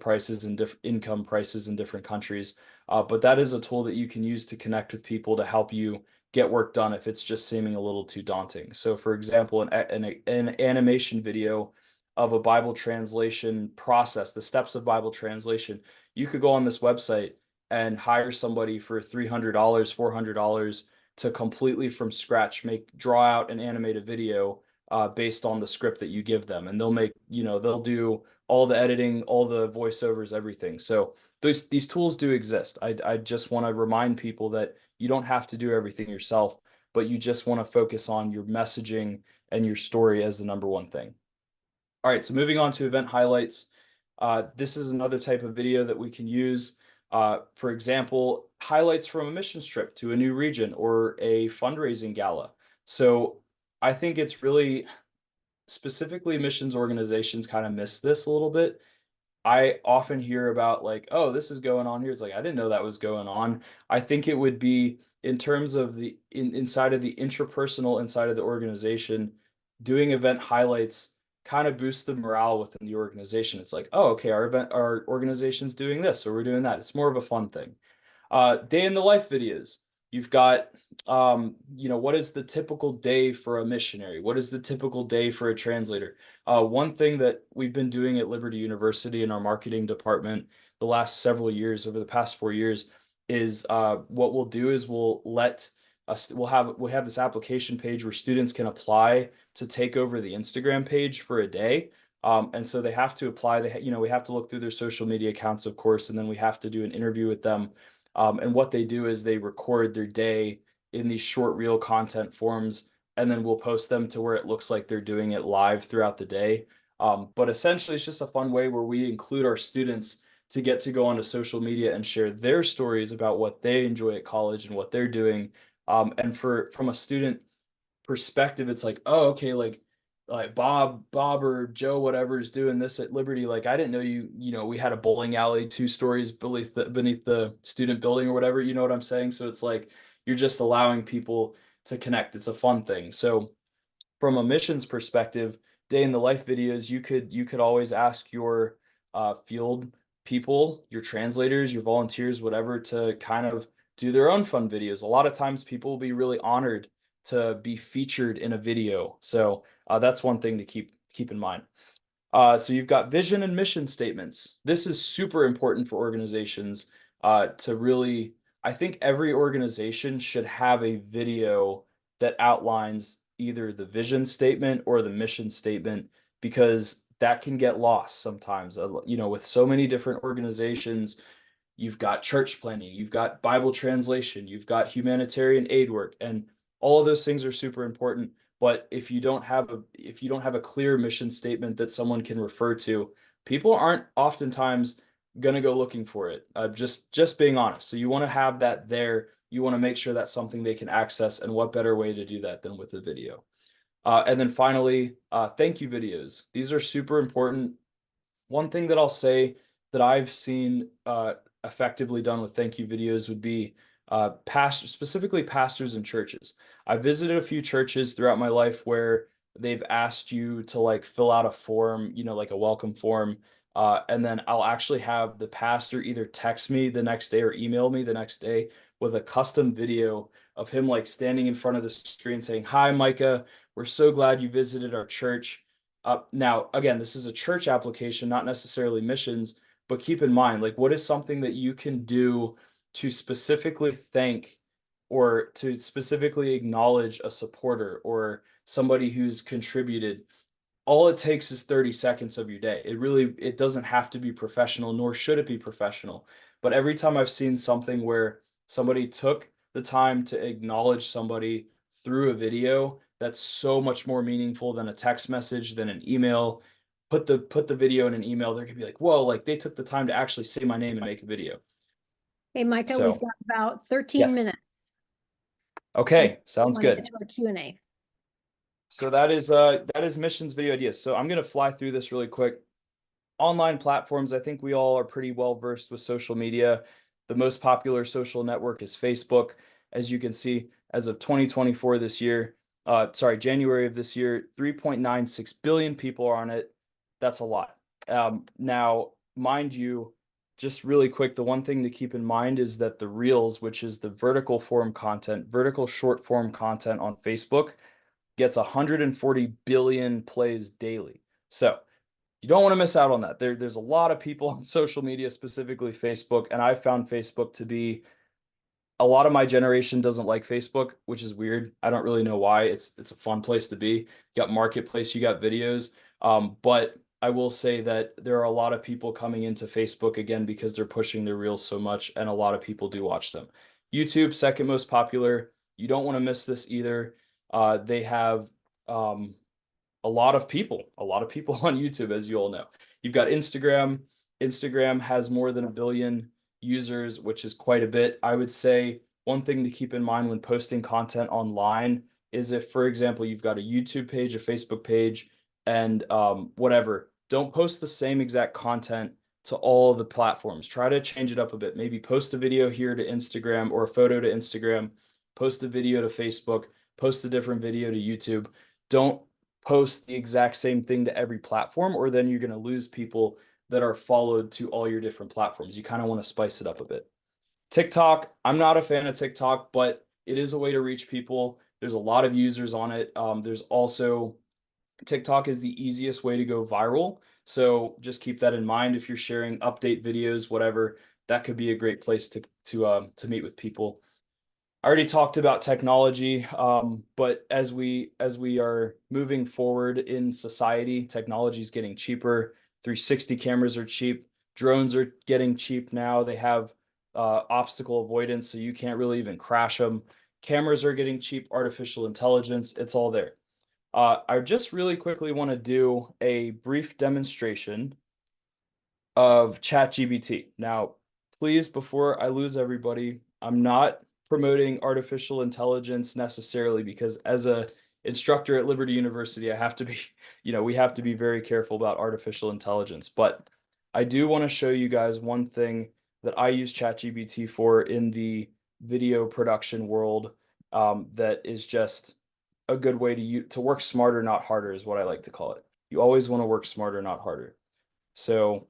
prices and income prices in different countries. But that is a tool that you can use to connect with people to help you get work done if it's just seeming a little too daunting. So, for example, an animation video of a Bible translation process, the steps of Bible translation, you could go on this website and hire somebody for $300, $400 to completely from scratch draw out and animate a video based on the script that you give them, and they'll do all the editing, all the voiceovers, everything. So these tools do exist. I just want to remind people that you don't have to do everything yourself, but you just want to focus on your messaging and your story as the number one thing. All right, so moving on to event highlights. This is another type of video that we can use. For example, highlights from a missions trip to a new region or a fundraising gala. So I think it's really specifically missions organizations kind of miss this a little bit. I often hear about like, oh, this is going on here. It's like, I didn't know that was going on. I think it would be in terms of inside of the intrapersonal inside of the organization, doing event highlights kind of boosts the morale within the organization. It's like, oh, okay, our organization's doing this, or we're doing that. It's more of a fun thing. Day in the life videos. You've got, what is the typical day for a missionary? What is the typical day for a translator? One thing that we've been doing at Liberty University in our marketing department the last several years, over the past 4 years, is what we'll do is we'll have this application page where students can apply to take over the Instagram page for a day. And so they have to apply. We have to look through their social media accounts, of course, and then we have to do an interview with them. And what they do is they record their day in these short reel content forms, and then we'll post them to where it looks like they're doing it live throughout the day. But essentially, it's just a fun way where we include our students to get to go onto social media and share their stories about what they enjoy at college and what they're doing. And from a student perspective, it's like, oh, okay, like Bob or Joe, whatever is doing this at Liberty. Like, I didn't know we had a bowling alley 2 stories beneath the student building or whatever, you know what I'm saying? So it's like, you're just allowing people to connect. It's a fun thing. So from a missions perspective, day in the life videos, you could always ask your field people, your translators, your volunteers, whatever, to kind of do their own fun videos. A lot of times people will be really honored to be featured in a video. So that's one thing to keep in mind. So you've got vision and mission statements. This is super important for organizations to really, I think every organization should have a video that outlines either the vision statement or the mission statement, because that can get lost sometimes. With so many different organizations, you've got church planning, you've got Bible translation, you've got humanitarian aid work, and all of those things are super important. But if you don't have a clear mission statement that someone can refer to, people aren't oftentimes going to go looking for it. Just being honest. So you want to have that there. You want to make sure that's something they can access, and what better way to do that than with a video? And then finally, thank you videos. These are super important. One thing that I'll say that I've seen effectively done with thank you videos would be specifically pastors and churches. I visited a few churches throughout my life where they've asked you to like fill out a form, like a welcome form. And then I'll actually have the pastor either text me the next day or email me the next day with a custom video of him like standing in front of the screen saying, "Hi, Micah, we're so glad you visited our church." Now, again, this is a church application, not necessarily missions, but keep in mind, like, what is something that you can do to specifically thank or to specifically acknowledge a supporter or somebody who's contributed? All it takes is 30 seconds of your day. It doesn't have to be professional, nor should it be professional. But every time I've seen something where somebody took the time to acknowledge somebody through a video, that's so much more meaningful than a text message, than an email. Put the video in an email, they're gonna be like, whoa, like they took the time to actually say my name and make a video. Hey, Micah, we've So got about 13 yes. minutes. Okay, We sounds want to get good. to our Q&A. So that is missions video ideas. So I'm gonna fly through this really quick. Online platforms, I think we all are pretty well versed with social media. The most popular social network is Facebook. As you can see, as of 2024 this year, January of this year, 3.96 billion people are on it. That's a lot. Now, mind you, just really quick, the one thing to keep in mind is that the Reels, which is the vertical form content, vertical short form content on Facebook, gets 140 billion plays daily. So you don't want to miss out on that. There's a lot of people on social media, specifically Facebook, and I found Facebook to be a lot of my generation doesn't like Facebook, which is weird. I don't really know why. It's a fun place to be. You got marketplace, you got videos. But I will say that there are a lot of people coming into Facebook again because they're pushing their reels so much, and a lot of people do watch them. YouTube, second most popular. You don't want to miss this either. They have a lot of people on YouTube, as you all know. You've got Instagram. Instagram has more than 1 billion users, which is quite a bit. I would say one thing to keep in mind when posting content online is if, for example, you've got a YouTube page, a Facebook page, and whatever, don't post the same exact content to all the platforms. Try to change it up a bit. Maybe post a video here to Instagram or a photo to Instagram, post a video to Facebook, post a different video to YouTube. Don't post the exact same thing to every platform, or then you're going to lose people that are followed to all your different platforms. You kind of want to spice it up a bit. TikTok, I'm not a fan of TikTok, but it is a way to reach people. There's a lot of users on it. There's also TikTok is the easiest way to go viral. So just keep that in mind. If you're sharing update videos, whatever, that could be a great place to meet with people. I already talked about technology, but as we are moving forward in society, technology is getting cheaper. 360 cameras are cheap. Drones are getting cheap now. They have obstacle avoidance, so you can't really even crash them. Cameras are getting cheap. Artificial intelligence, it's all there. I just really quickly want to do a brief demonstration of ChatGPT. Now, please, before I lose everybody, I'm not promoting artificial intelligence necessarily, because as a instructor at Liberty University, I have to be, we have to be very careful about artificial intelligence. But I do want to show you guys one thing that I use ChatGPT for in the video production world, that is just a good way to work smarter, not harder, is what I like to call it. You always want to work smarter, not harder. So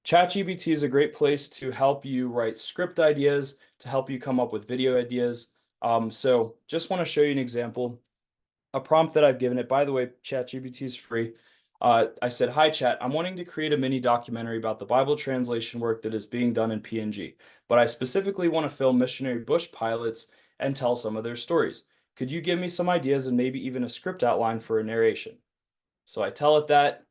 ChatGPT is a great place to help you write script ideas, to help you come up with video ideas. So just want to show you an example, a prompt that I've given it. By the way, ChatGPT is free. I said, "Hi, Chat. I'm wanting to create a mini documentary about the Bible translation work that is being done in PNG, but I specifically want to film missionary bush pilots and tell some of their stories. Could you give me some ideas and maybe even a script outline for a narration?" So I tell it that,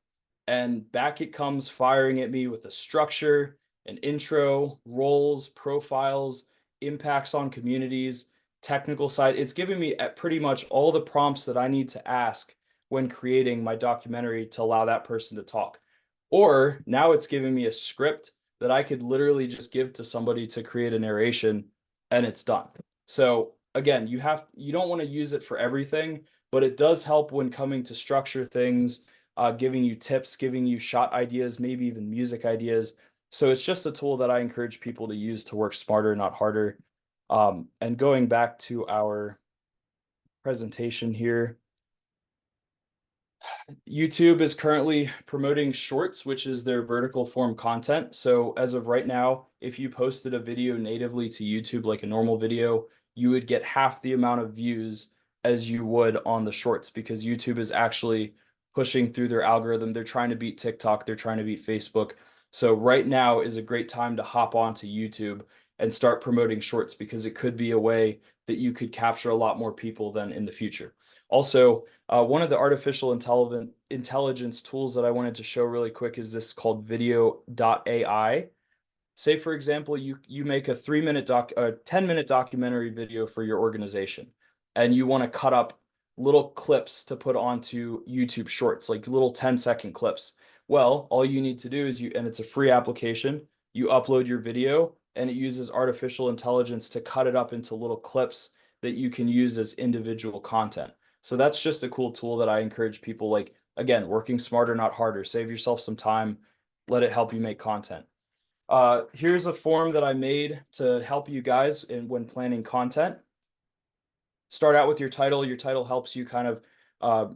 and back it comes firing at me with a structure, an intro, roles, profiles, impacts on communities, technical side. It's giving me pretty much all the prompts that I need to ask when creating my documentary to allow that person to talk. Or now it's giving me a script that I could literally just give to somebody to create a narration, and it's done. So again, you don't want to use it for everything, but it does help when coming to structure things, giving you tips, giving you shot ideas, maybe even music ideas. So it's just a tool that I encourage people to use to work smarter, not harder. And going back to our presentation here, YouTube is currently promoting Shorts, which is their vertical form content. So as of right now, if you posted a video natively to YouTube like a normal video, you would get half the amount of views as you would on the Shorts, because YouTube is actually pushing through their algorithm. They're trying to beat TikTok, they're trying to beat Facebook. So right now is a great time to hop onto YouTube and start promoting Shorts, because it could be a way that you could capture a lot more people than in the future. Also, one of the artificial intelligence tools that I wanted to show really quick is this called video.ai. Say, for example, you make a 10-minute documentary video for your organization, and you want to cut up little clips to put onto YouTube Shorts, like little 10-second clips. Well, all you need to do is and it's a free application, you upload your video, and it uses artificial intelligence to cut it up into little clips that you can use as individual content. So that's just a cool tool that I encourage people, like, again, working smarter, not harder. Save yourself some time, let it help you make content. Here's a form that I made to help you guys when planning content. Start out with your title. Your title helps you kind of uh,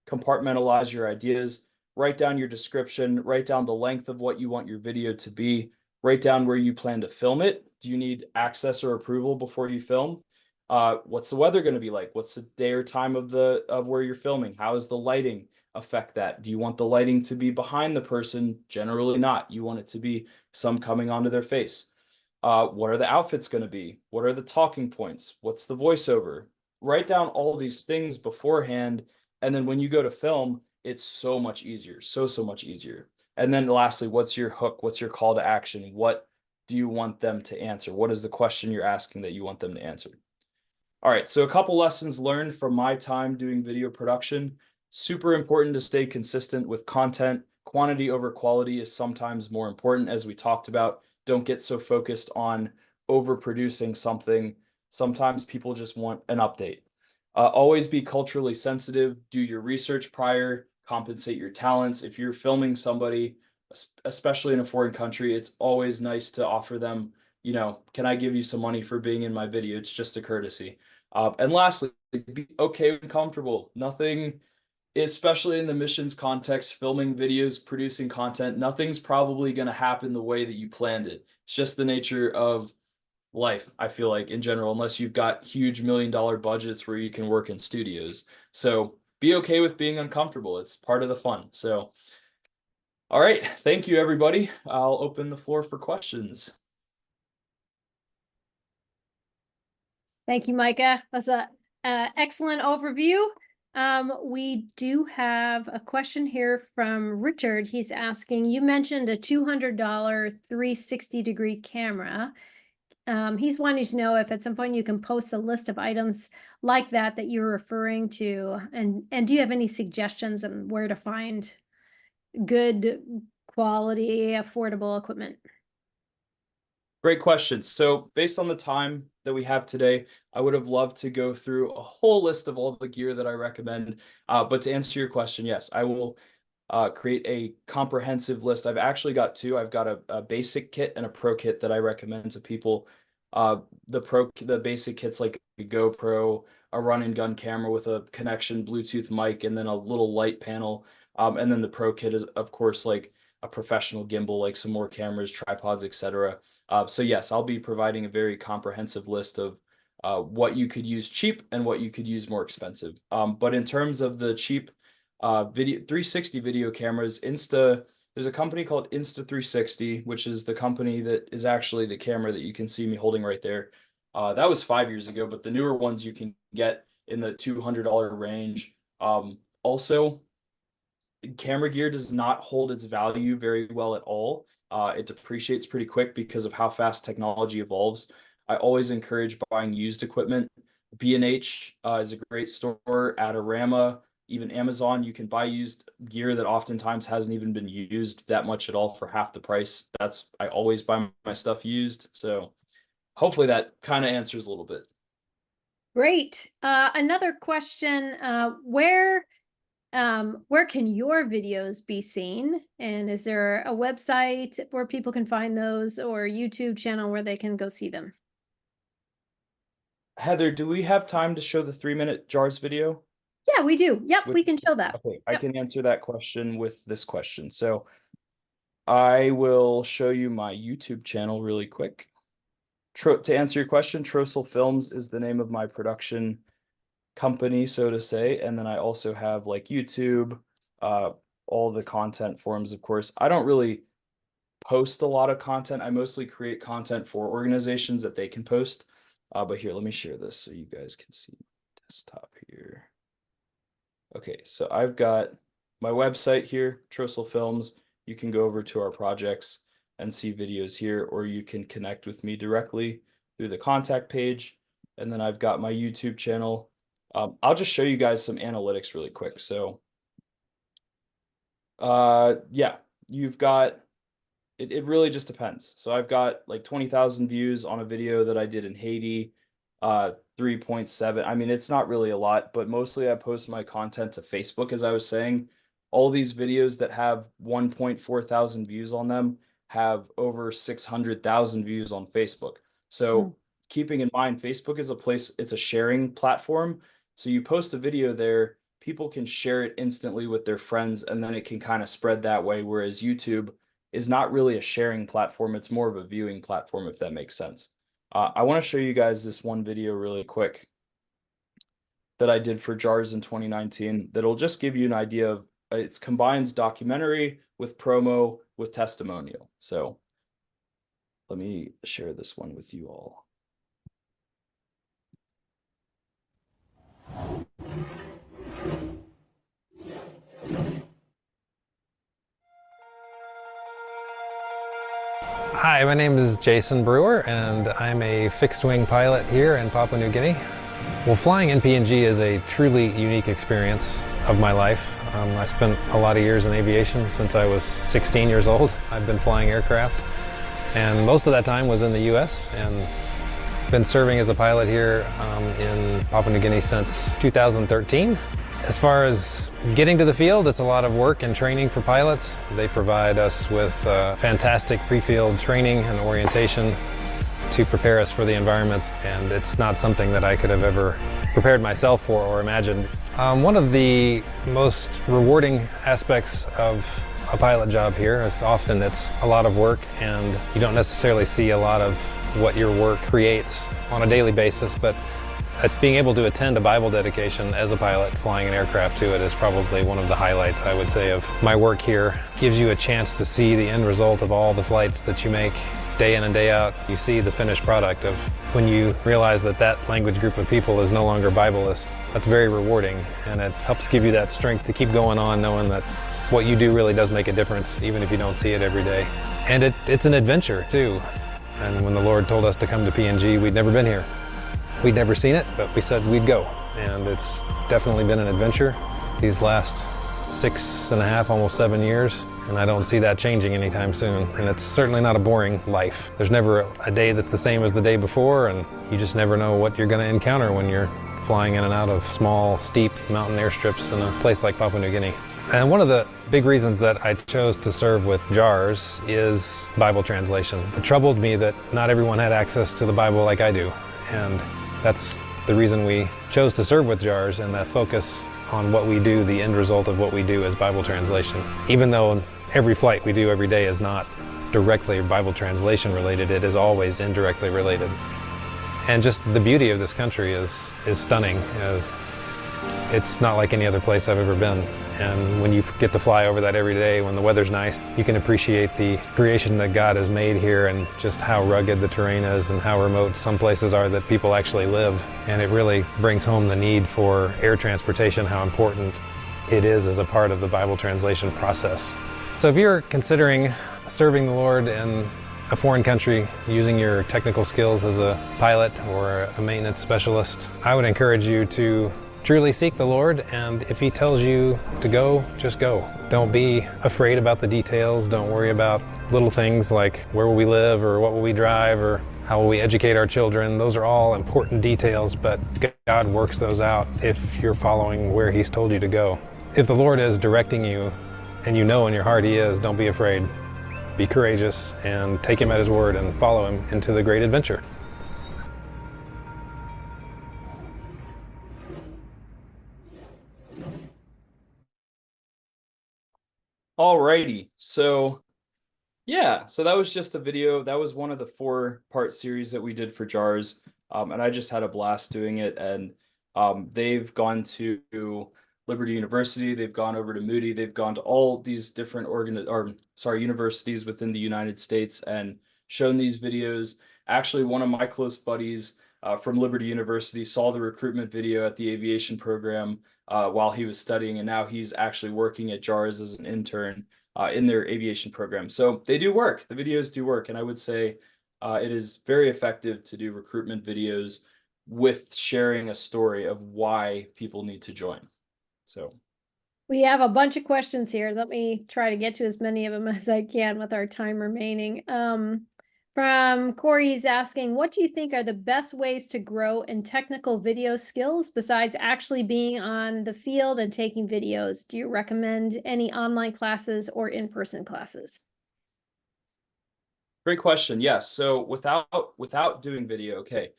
compartmentalize your ideas. Write down your description, write down the length of what you want your video to be, write down where you plan to film it. Do you need access or approval before you film? What's the weather going to be like? What's the day or time of where you're filming? How does the lighting affect that? Do you want the lighting to be behind the person? Generally not. You want it to be some coming onto their face. What are the outfits going to be? What are the talking points? What's the voiceover? Write down all these things beforehand, and then when you go to film, it's so much easier, so much easier. And then lastly, what's your hook? What's your call to action? What do you want them to answer? What is the question you're asking that you want them to answer? All right, so a couple lessons learned from my time doing video production. Super important to stay consistent with content. Quantity over quality is sometimes more important, as we talked about. Don't get so focused on overproducing something. Sometimes people just want an update. Always be culturally sensitive. Do your research prior. Compensate your talents. If you're filming somebody, especially in a foreign country, it's always nice to offer them, can I give you some money for being in my video? It's just a courtesy. And lastly, be okay and comfortable. Nothing, especially in the missions context, filming videos, producing content, nothing's probably going to happen the way that you planned it. It's just the nature of life, I feel like, in general, unless you've got huge $1 million budgets where you can work in studios. So be okay with being uncomfortable. It's part of the fun. So, all right. Thank you, everybody. I'll open the floor for questions. Thank you, Micah. That's a excellent overview. We do have a question here from Richard. He's asking, you mentioned a $200 360-degree camera. He's wanting to know if at some point you can post a list of items like that you're referring to, and do you have any suggestions on where to find good quality, affordable equipment? Great question. So based on the time that we have today, I would have loved to go through a whole list of all the gear that I recommend. But to answer your question, yes, I will create a comprehensive list. I've actually got two. I've got a basic kit and a pro kit that I recommend to people. The basic kit's like a GoPro, a run and gun camera with a connection, Bluetooth mic, and then a little light panel. And then the pro kit is, of course, like a professional gimbal, like some more cameras, tripods, etc. So yes, I'll be providing a very comprehensive list of what you could use cheap and what you could use more expensive. But in terms of the cheap video 360 video cameras, there's a company called Insta360, which is the company that is actually the camera that you can see me holding right there. That was 5 years ago, but the newer ones you can get in the $200 range. Also, camera gear does not hold its value very well at all. It depreciates pretty quick because of how fast technology evolves. I always encourage buying used equipment. B&H is a great store. Adorama, even Amazon, you can buy used gear that oftentimes hasn't even been used that much at all for half the price. I always buy my stuff used. So hopefully that kind of answers a little bit. Great. Another question, where can your videos be seen? And is there a website where people can find those, or a YouTube channel where they can go see them? Heather, do we have time to show the 3-minute jars video? Yeah, we do. Yep, With, we can show that. okay, I Yep. can answer that question with this question. So I will show you my YouTube channel really quick. To answer your question, Trostle Films is the name of my production company, so to say. And then I also have like YouTube, all the content forums, of course. I don't really post a lot of content. I mostly create content for organizations that they can post. But here, let me share this so you guys can see my desktop here. Okay, so I've got my website here, Trostle Films. You can go over to our projects and see videos here, or you can connect with me directly through the contact page. And then I've got my YouTube channel. I'll just show you guys some analytics really quick. So yeah, you've got it really just depends. So I've got like 20,000 views on a video that I did in Haiti, 3.7. I mean, it's not really a lot, but mostly I post my content to Facebook, as I was saying. All these videos that have 1.4 thousand views on them have over 600,000 views on Facebook. So keeping in mind, Facebook is a place, it's a sharing platform. So you post a video there, people can share it instantly with their friends, and then it can kind of spread that way. Whereas YouTube is not really a sharing platform, it's more of a viewing platform, if that makes sense. I want to show you guys this one video really quick that I did for JARS in 2019 that'll just give you an idea of it combines documentary with promo with testimonial. So let me share this one with you all. Hi, my name is Jason Brewer, and I'm a fixed-wing pilot here in Papua New Guinea. Well, flying in PNG is a truly unique experience of my life. I spent a lot of years in aviation since I was 16 years old. I've been flying aircraft, and most of that time was in the US, and been serving as a pilot here in Papua New Guinea since 2013. As far as getting to the field, it's a lot of work and training for pilots. They provide us with fantastic pre-field training and orientation to prepare us for the environments, and it's not something that I could have ever prepared myself for or imagined. One of the most rewarding aspects of a pilot job here is often it's a lot of work, and you don't necessarily see a lot of what your work creates on a daily basis, but being able to attend a Bible dedication as a pilot, flying an aircraft to it, is probably one of the highlights, I would say, of my work here. It gives you a chance to see the end result of all the flights that you make day in and day out. You see the finished product of when you realize that that language group of people is no longer Bibleless. That's very rewarding, and it helps give you that strength to keep going on, knowing that what you do really does make a difference, even if you don't see it every day. And it's an adventure, too. And when the Lord told us to come to PNG, we'd never been here. We'd never seen it, but we said we'd go. And it's definitely been an adventure these last 6.5, almost 7 years. And I don't see that changing anytime soon. And it's certainly not a boring life. There's never a day that's the same as the day before, and you just never know what you're going to encounter when you're flying in and out of small, steep mountain airstrips in a place like Papua New Guinea. And one of the big reasons that I chose to serve with JARS is Bible translation. It troubled me that not everyone had access to the Bible like I do. And that's the reason we chose to serve with JARS, and that focus on what we do, the end result of what we do is Bible translation. Even though every flight we do every day is not directly Bible translation related, it is always indirectly related. And just the beauty of this country is stunning. It's not like any other place I've ever been. And when you get to fly over that every day, when the weather's nice, you can appreciate the creation that God has made here and just how rugged the terrain is and how remote some places are that people actually live. And it really brings home the need for air transportation, how important it is as a part of the Bible translation process. So if you're considering serving the Lord in a foreign country, using your technical skills as a pilot or a maintenance specialist, I would encourage you to truly seek the Lord, and if He tells you to go, just go. Don't be afraid about the details. Don't worry about little things like where will we live or what will we drive or how will we educate our children. Those are all important details, but God works those out if you're following where He's told you to go. If the Lord is directing you and you know in your heart He is, don't be afraid. Be courageous and take Him at His word and follow Him into the great adventure. Alrighty, so yeah, so that was just a video. That was one of the 4-part series that we did for JARS, and I just had a blast doing it. And they've gone to Liberty University, they've gone over to Moody, they've gone to all these different universities within the United States and shown these videos. Actually, one of my close buddies from Liberty University saw the recruitment video at the aviation program while he was studying, and now he's actually working at JARS as an intern in their aviation program. So they do work. The videos do work, and I would say it is very effective to do recruitment videos with sharing a story of why people need to join. So We have a bunch of questions here. Let me try to get to as many of them as I can with our time remaining. From Corey, he's asking, what do you think are the best ways to grow in technical video skills besides actually being on the field and taking videos? Do you recommend any online classes or in-person classes? Great question. Yes. So without doing video, okay.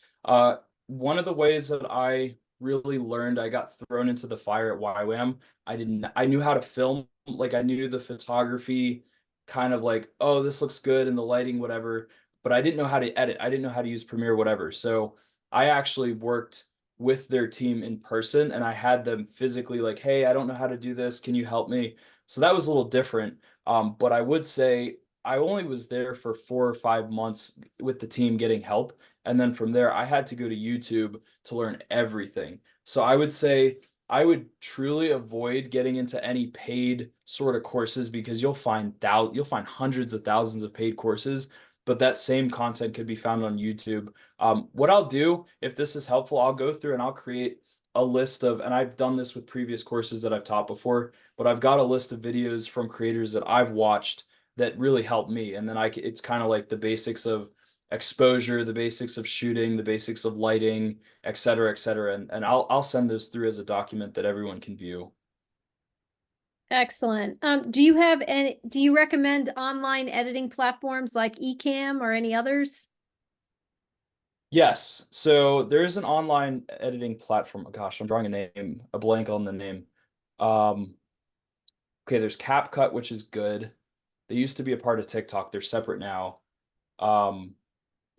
One of the ways that I really learned, I got thrown into the fire at YWAM. I knew how to film, like I knew the photography, kind of like, oh, this looks good and the lighting, whatever. But I didn't know how to edit. I didn't know how to use Premiere, whatever. So I actually worked with their team in person and I had them physically like, hey, I don't know how to do this. Can you help me? So that was a little different. But I would say I only was there for 4 or 5 months with the team getting help, and then from there, I had to go to YouTube to learn everything. So I would say I would truly avoid getting into any paid sort of courses because you'll find hundreds of thousands of paid courses, but that same content could be found on YouTube. What I'll do, if this is helpful, I'll go through and I'll create a list of, and I've done this with previous courses that I've taught before, but I've got a list of videos from creators that I've watched that really helped me. And then it's kind of like the basics of exposure, the basics of shooting, the basics of lighting, et cetera, et cetera. And I'll send those through as a document that everyone can view. Excellent. Do you recommend online editing platforms like Ecamm or any others? Yes. So there is an online editing platform. Oh, gosh, I'm drawing a blank on the name. Um, okay, there's CapCut, which is good. They used to be a part of TikTok. They're separate now. Um,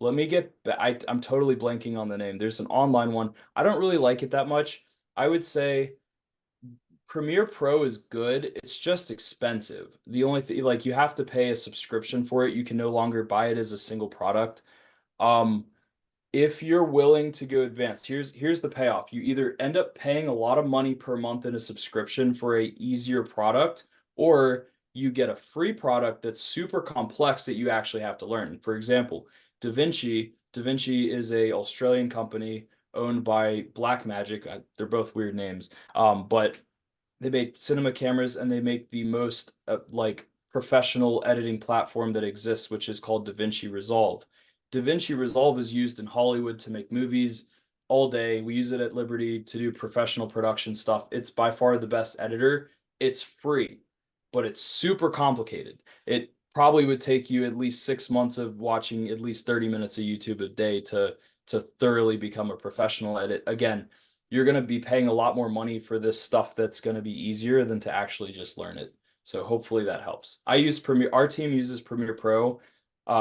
Let me get back. I'm totally blanking on the name. There's an online one. I don't really like it that much. I would say Premiere Pro is good. It's just expensive. The only thing, like, you have to pay a subscription for it. You can no longer buy it as a single product. Um, if you're willing to go advanced, here's the payoff. You either end up paying a lot of money per month in a subscription for a easier product, or you get a free product that's super complex that you actually have to learn. For example, DaVinci is a Australian company owned by Blackmagic. They're both weird names. But they make cinema cameras and they make the most like professional editing platform that exists, which is called DaVinci Resolve. DaVinci Resolve is used in Hollywood to make movies all day. We use it at Liberty to do professional production stuff. It's by far the best editor. It's free, but it's super complicated. It probably would take you at least 6 months of watching at least 30 minutes of YouTube a day to thoroughly become a professional edit. Again, you're going to be paying a lot more money for this stuff that's going to be easier than to actually just learn it. So hopefully that helps. I use Premiere. Our team uses Premiere Pro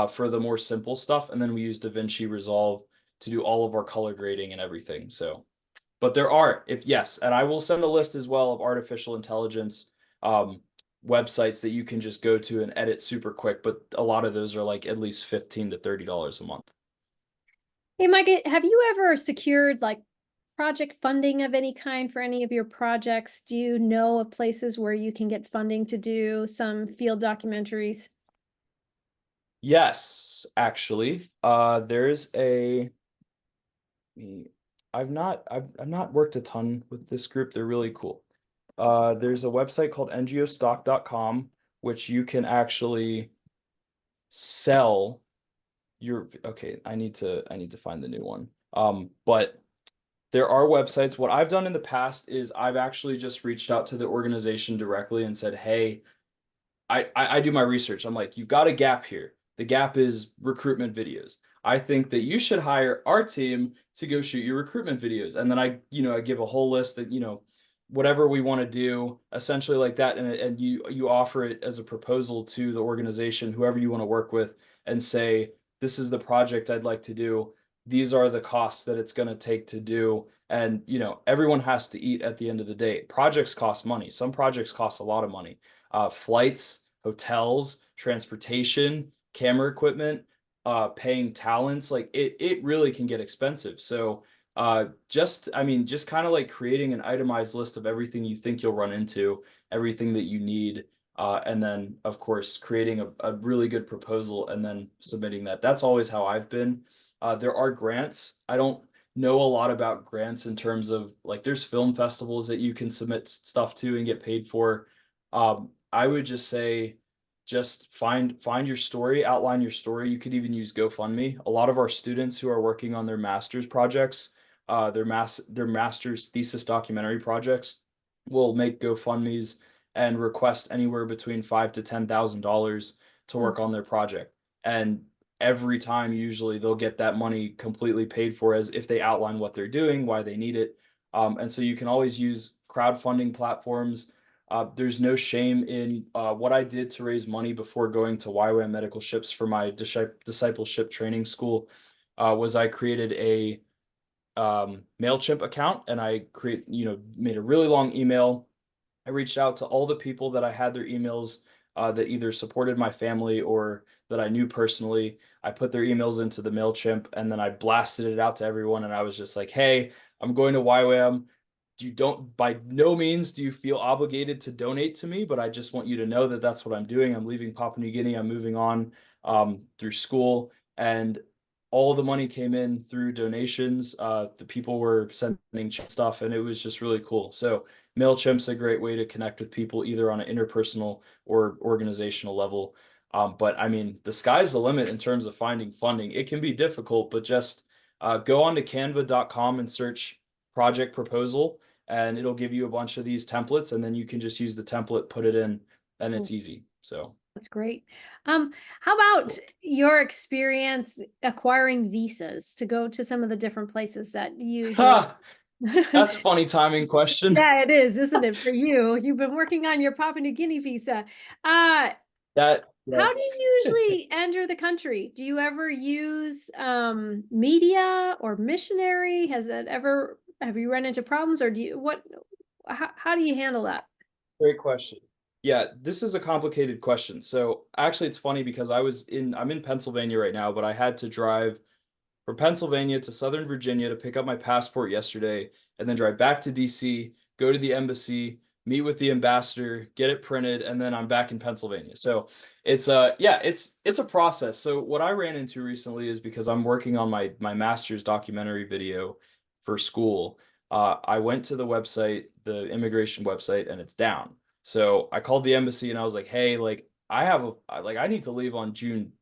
for the more simple stuff, and then we use DaVinci Resolve to do all of our color grading and everything. So, but there are, if yes, and I will send a list as well of artificial intelligence websites that you can just go to and edit super quick. But a lot of those are like at least $15 to $30 a month. Hey, Micah, have you ever secured like project funding of any kind for any of your projects? Do you know of places where you can get funding to do some field documentaries? Yes, actually. There's a I've not worked a ton with this group. They're really cool. There's a website called ngostock.com, which you can actually sell your, okay, I need to find the new one. But there are websites. What I've done in the past is I've actually just reached out to the organization directly and said, hey, I do my research. I'm like, you've got a gap here. The gap is recruitment videos. I think that you should hire our team to go shoot your recruitment videos. And then I give a whole list of, whatever we want to do, essentially like that. And you offer it as a proposal to the organization, whoever you want to work with, and say, this is the project I'd like to do. These are the costs that it's going to take to do. And, everyone has to eat at the end of the day. Projects cost money. Some projects cost a lot of money. Flights, hotels, transportation, camera equipment, paying talents, like it really can get expensive. So just kind of like creating an itemized list of everything you think you'll run into, everything that you need, and then of course creating a really good proposal and then submitting that. That's always how I've been. There are grants. I don't know a lot about grants in terms of like there's film festivals that you can submit stuff to and get paid for. I would just say just find your story, outline your story. You could even use GoFundMe. A lot of our students who are working on their master's projects, their master's thesis documentary projects, will make GoFundMes and request anywhere between $5,000 to $10,000 to work on their project. And every time, usually they'll get that money completely paid for as if they outline what they're doing, why they need it. And so you can always use crowdfunding platforms. There's no shame in what I did to raise money before going to YWAM Medical Ships for my discipleship training school. Was I created a MailChimp account, and I made a really long email. I reached out to all the people that I had their emails that either supported my family or that I knew personally. I put their emails into the MailChimp, and then I blasted it out to everyone. And I was just like, hey, I'm going to YWAM. By no means do you feel obligated to donate to me, but I just want you to know that that's what I'm doing. I'm leaving Papua New Guinea. I'm moving on through school. And all the money came in through donations. The people were sending stuff, and it was just really cool. So MailChimp's a great way to connect with people either on an interpersonal or organizational level. But I mean, the sky's the limit in terms of finding funding. It can be difficult, but just go on to canva.com and search project proposal, and it'll give you a bunch of these templates, and then you can just use the template, put it in, and it's easy. So That's great. How about your experience acquiring visas to go to some of the different places that you go? That's a funny timing question. Yeah, it is, isn't it, for you? You've been working on your Papua New Guinea visa. How do Yes. you usually enter the country? Do you ever use media or missionary? Have you run into problems, or how do you handle that? Great question. Yeah, this is a complicated question. So actually it's funny because I'm in Pennsylvania right now, but I had to drive from Pennsylvania to Southern Virginia to pick up my passport yesterday, and then drive back to DC, go to the embassy, meet with the ambassador, get it printed, and then I'm back in Pennsylvania. So it's a process. So what I ran into recently is because I'm working on my master's documentary video for school. I went to the website, the immigration website, and it's down. So I called the embassy and I was like, hey, like I need to leave on June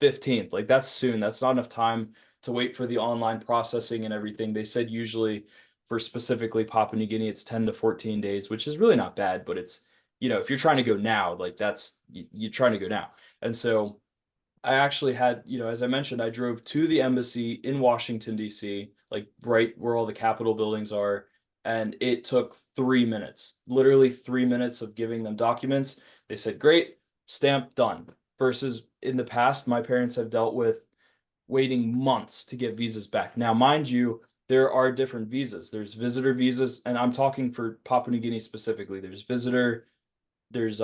15th. Like that's soon. That's not enough time to wait for the online processing and everything. They said usually for specifically Papua New Guinea, it's 10 to 14 days, which is really not bad, but it's, if you're trying to go now, like you're trying to go now. And so I actually had, as I mentioned, I drove to the embassy in Washington, D.C., like right where all the Capitol buildings are. And it took 3 minutes, literally 3 minutes of giving them documents. They said, great, stamp, done. Versus in the past, my parents have dealt with waiting months to get visas back. Now, mind you, there are different visas. There's visitor visas, and I'm talking for Papua New Guinea specifically. There's visitor, there's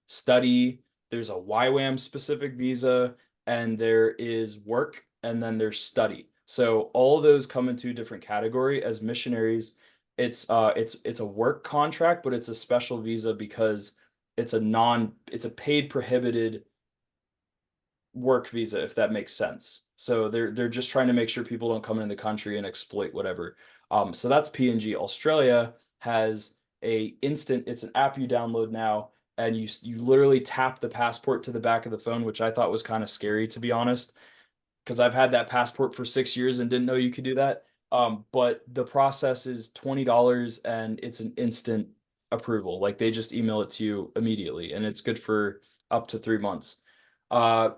study, there's a YWAM specific visa, and there is work, and then there's study. So all of those come into a different category. As missionaries, it's a work contract, but it's a special visa because it's a paid prohibited work visa, if that makes sense. So they're just trying to make sure people don't come into the country and exploit whatever. So that's PNG. Australia has it's an app you download now, and you literally tap the passport to the back of the phone, which I thought was kind of scary, to be honest, because I've had that passport for 6 years and didn't know you could do that. But the process is $20 and it's an instant approval. Like they just email it to you immediately, and it's good for up to 3 months.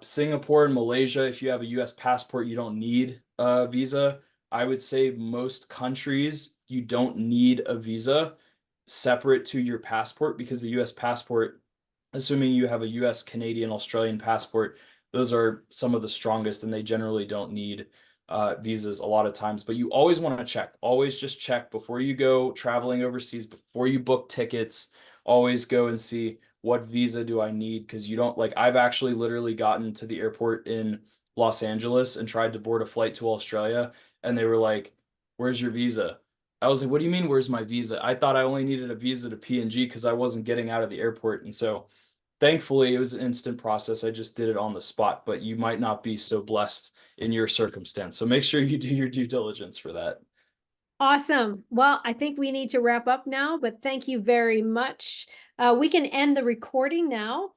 Singapore and Malaysia, if you have a US passport, you don't need a visa. I would say most countries, you don't need a visa separate to your passport, because the US passport, assuming you have a US, Canadian, Australian passport, those are some of the strongest, and they generally don't need visas a lot of times. But you always want to check. Always just check before you go traveling overseas, before you book tickets. Always go and see, what visa do I need? Because you don't, like, I've actually literally gotten to the airport in Los Angeles and tried to board a flight to Australia, and they were like, where's your visa? I was like, what do you mean, where's my visa? I thought I only needed a visa to PNG because I wasn't getting out of the airport. And so Thankfully, it was an instant process. I just did it on the spot, but you might not be so blessed in your circumstance. So make sure you do your due diligence for that. Awesome. Well, I think we need to wrap up now, but thank you very much. We can end the recording now.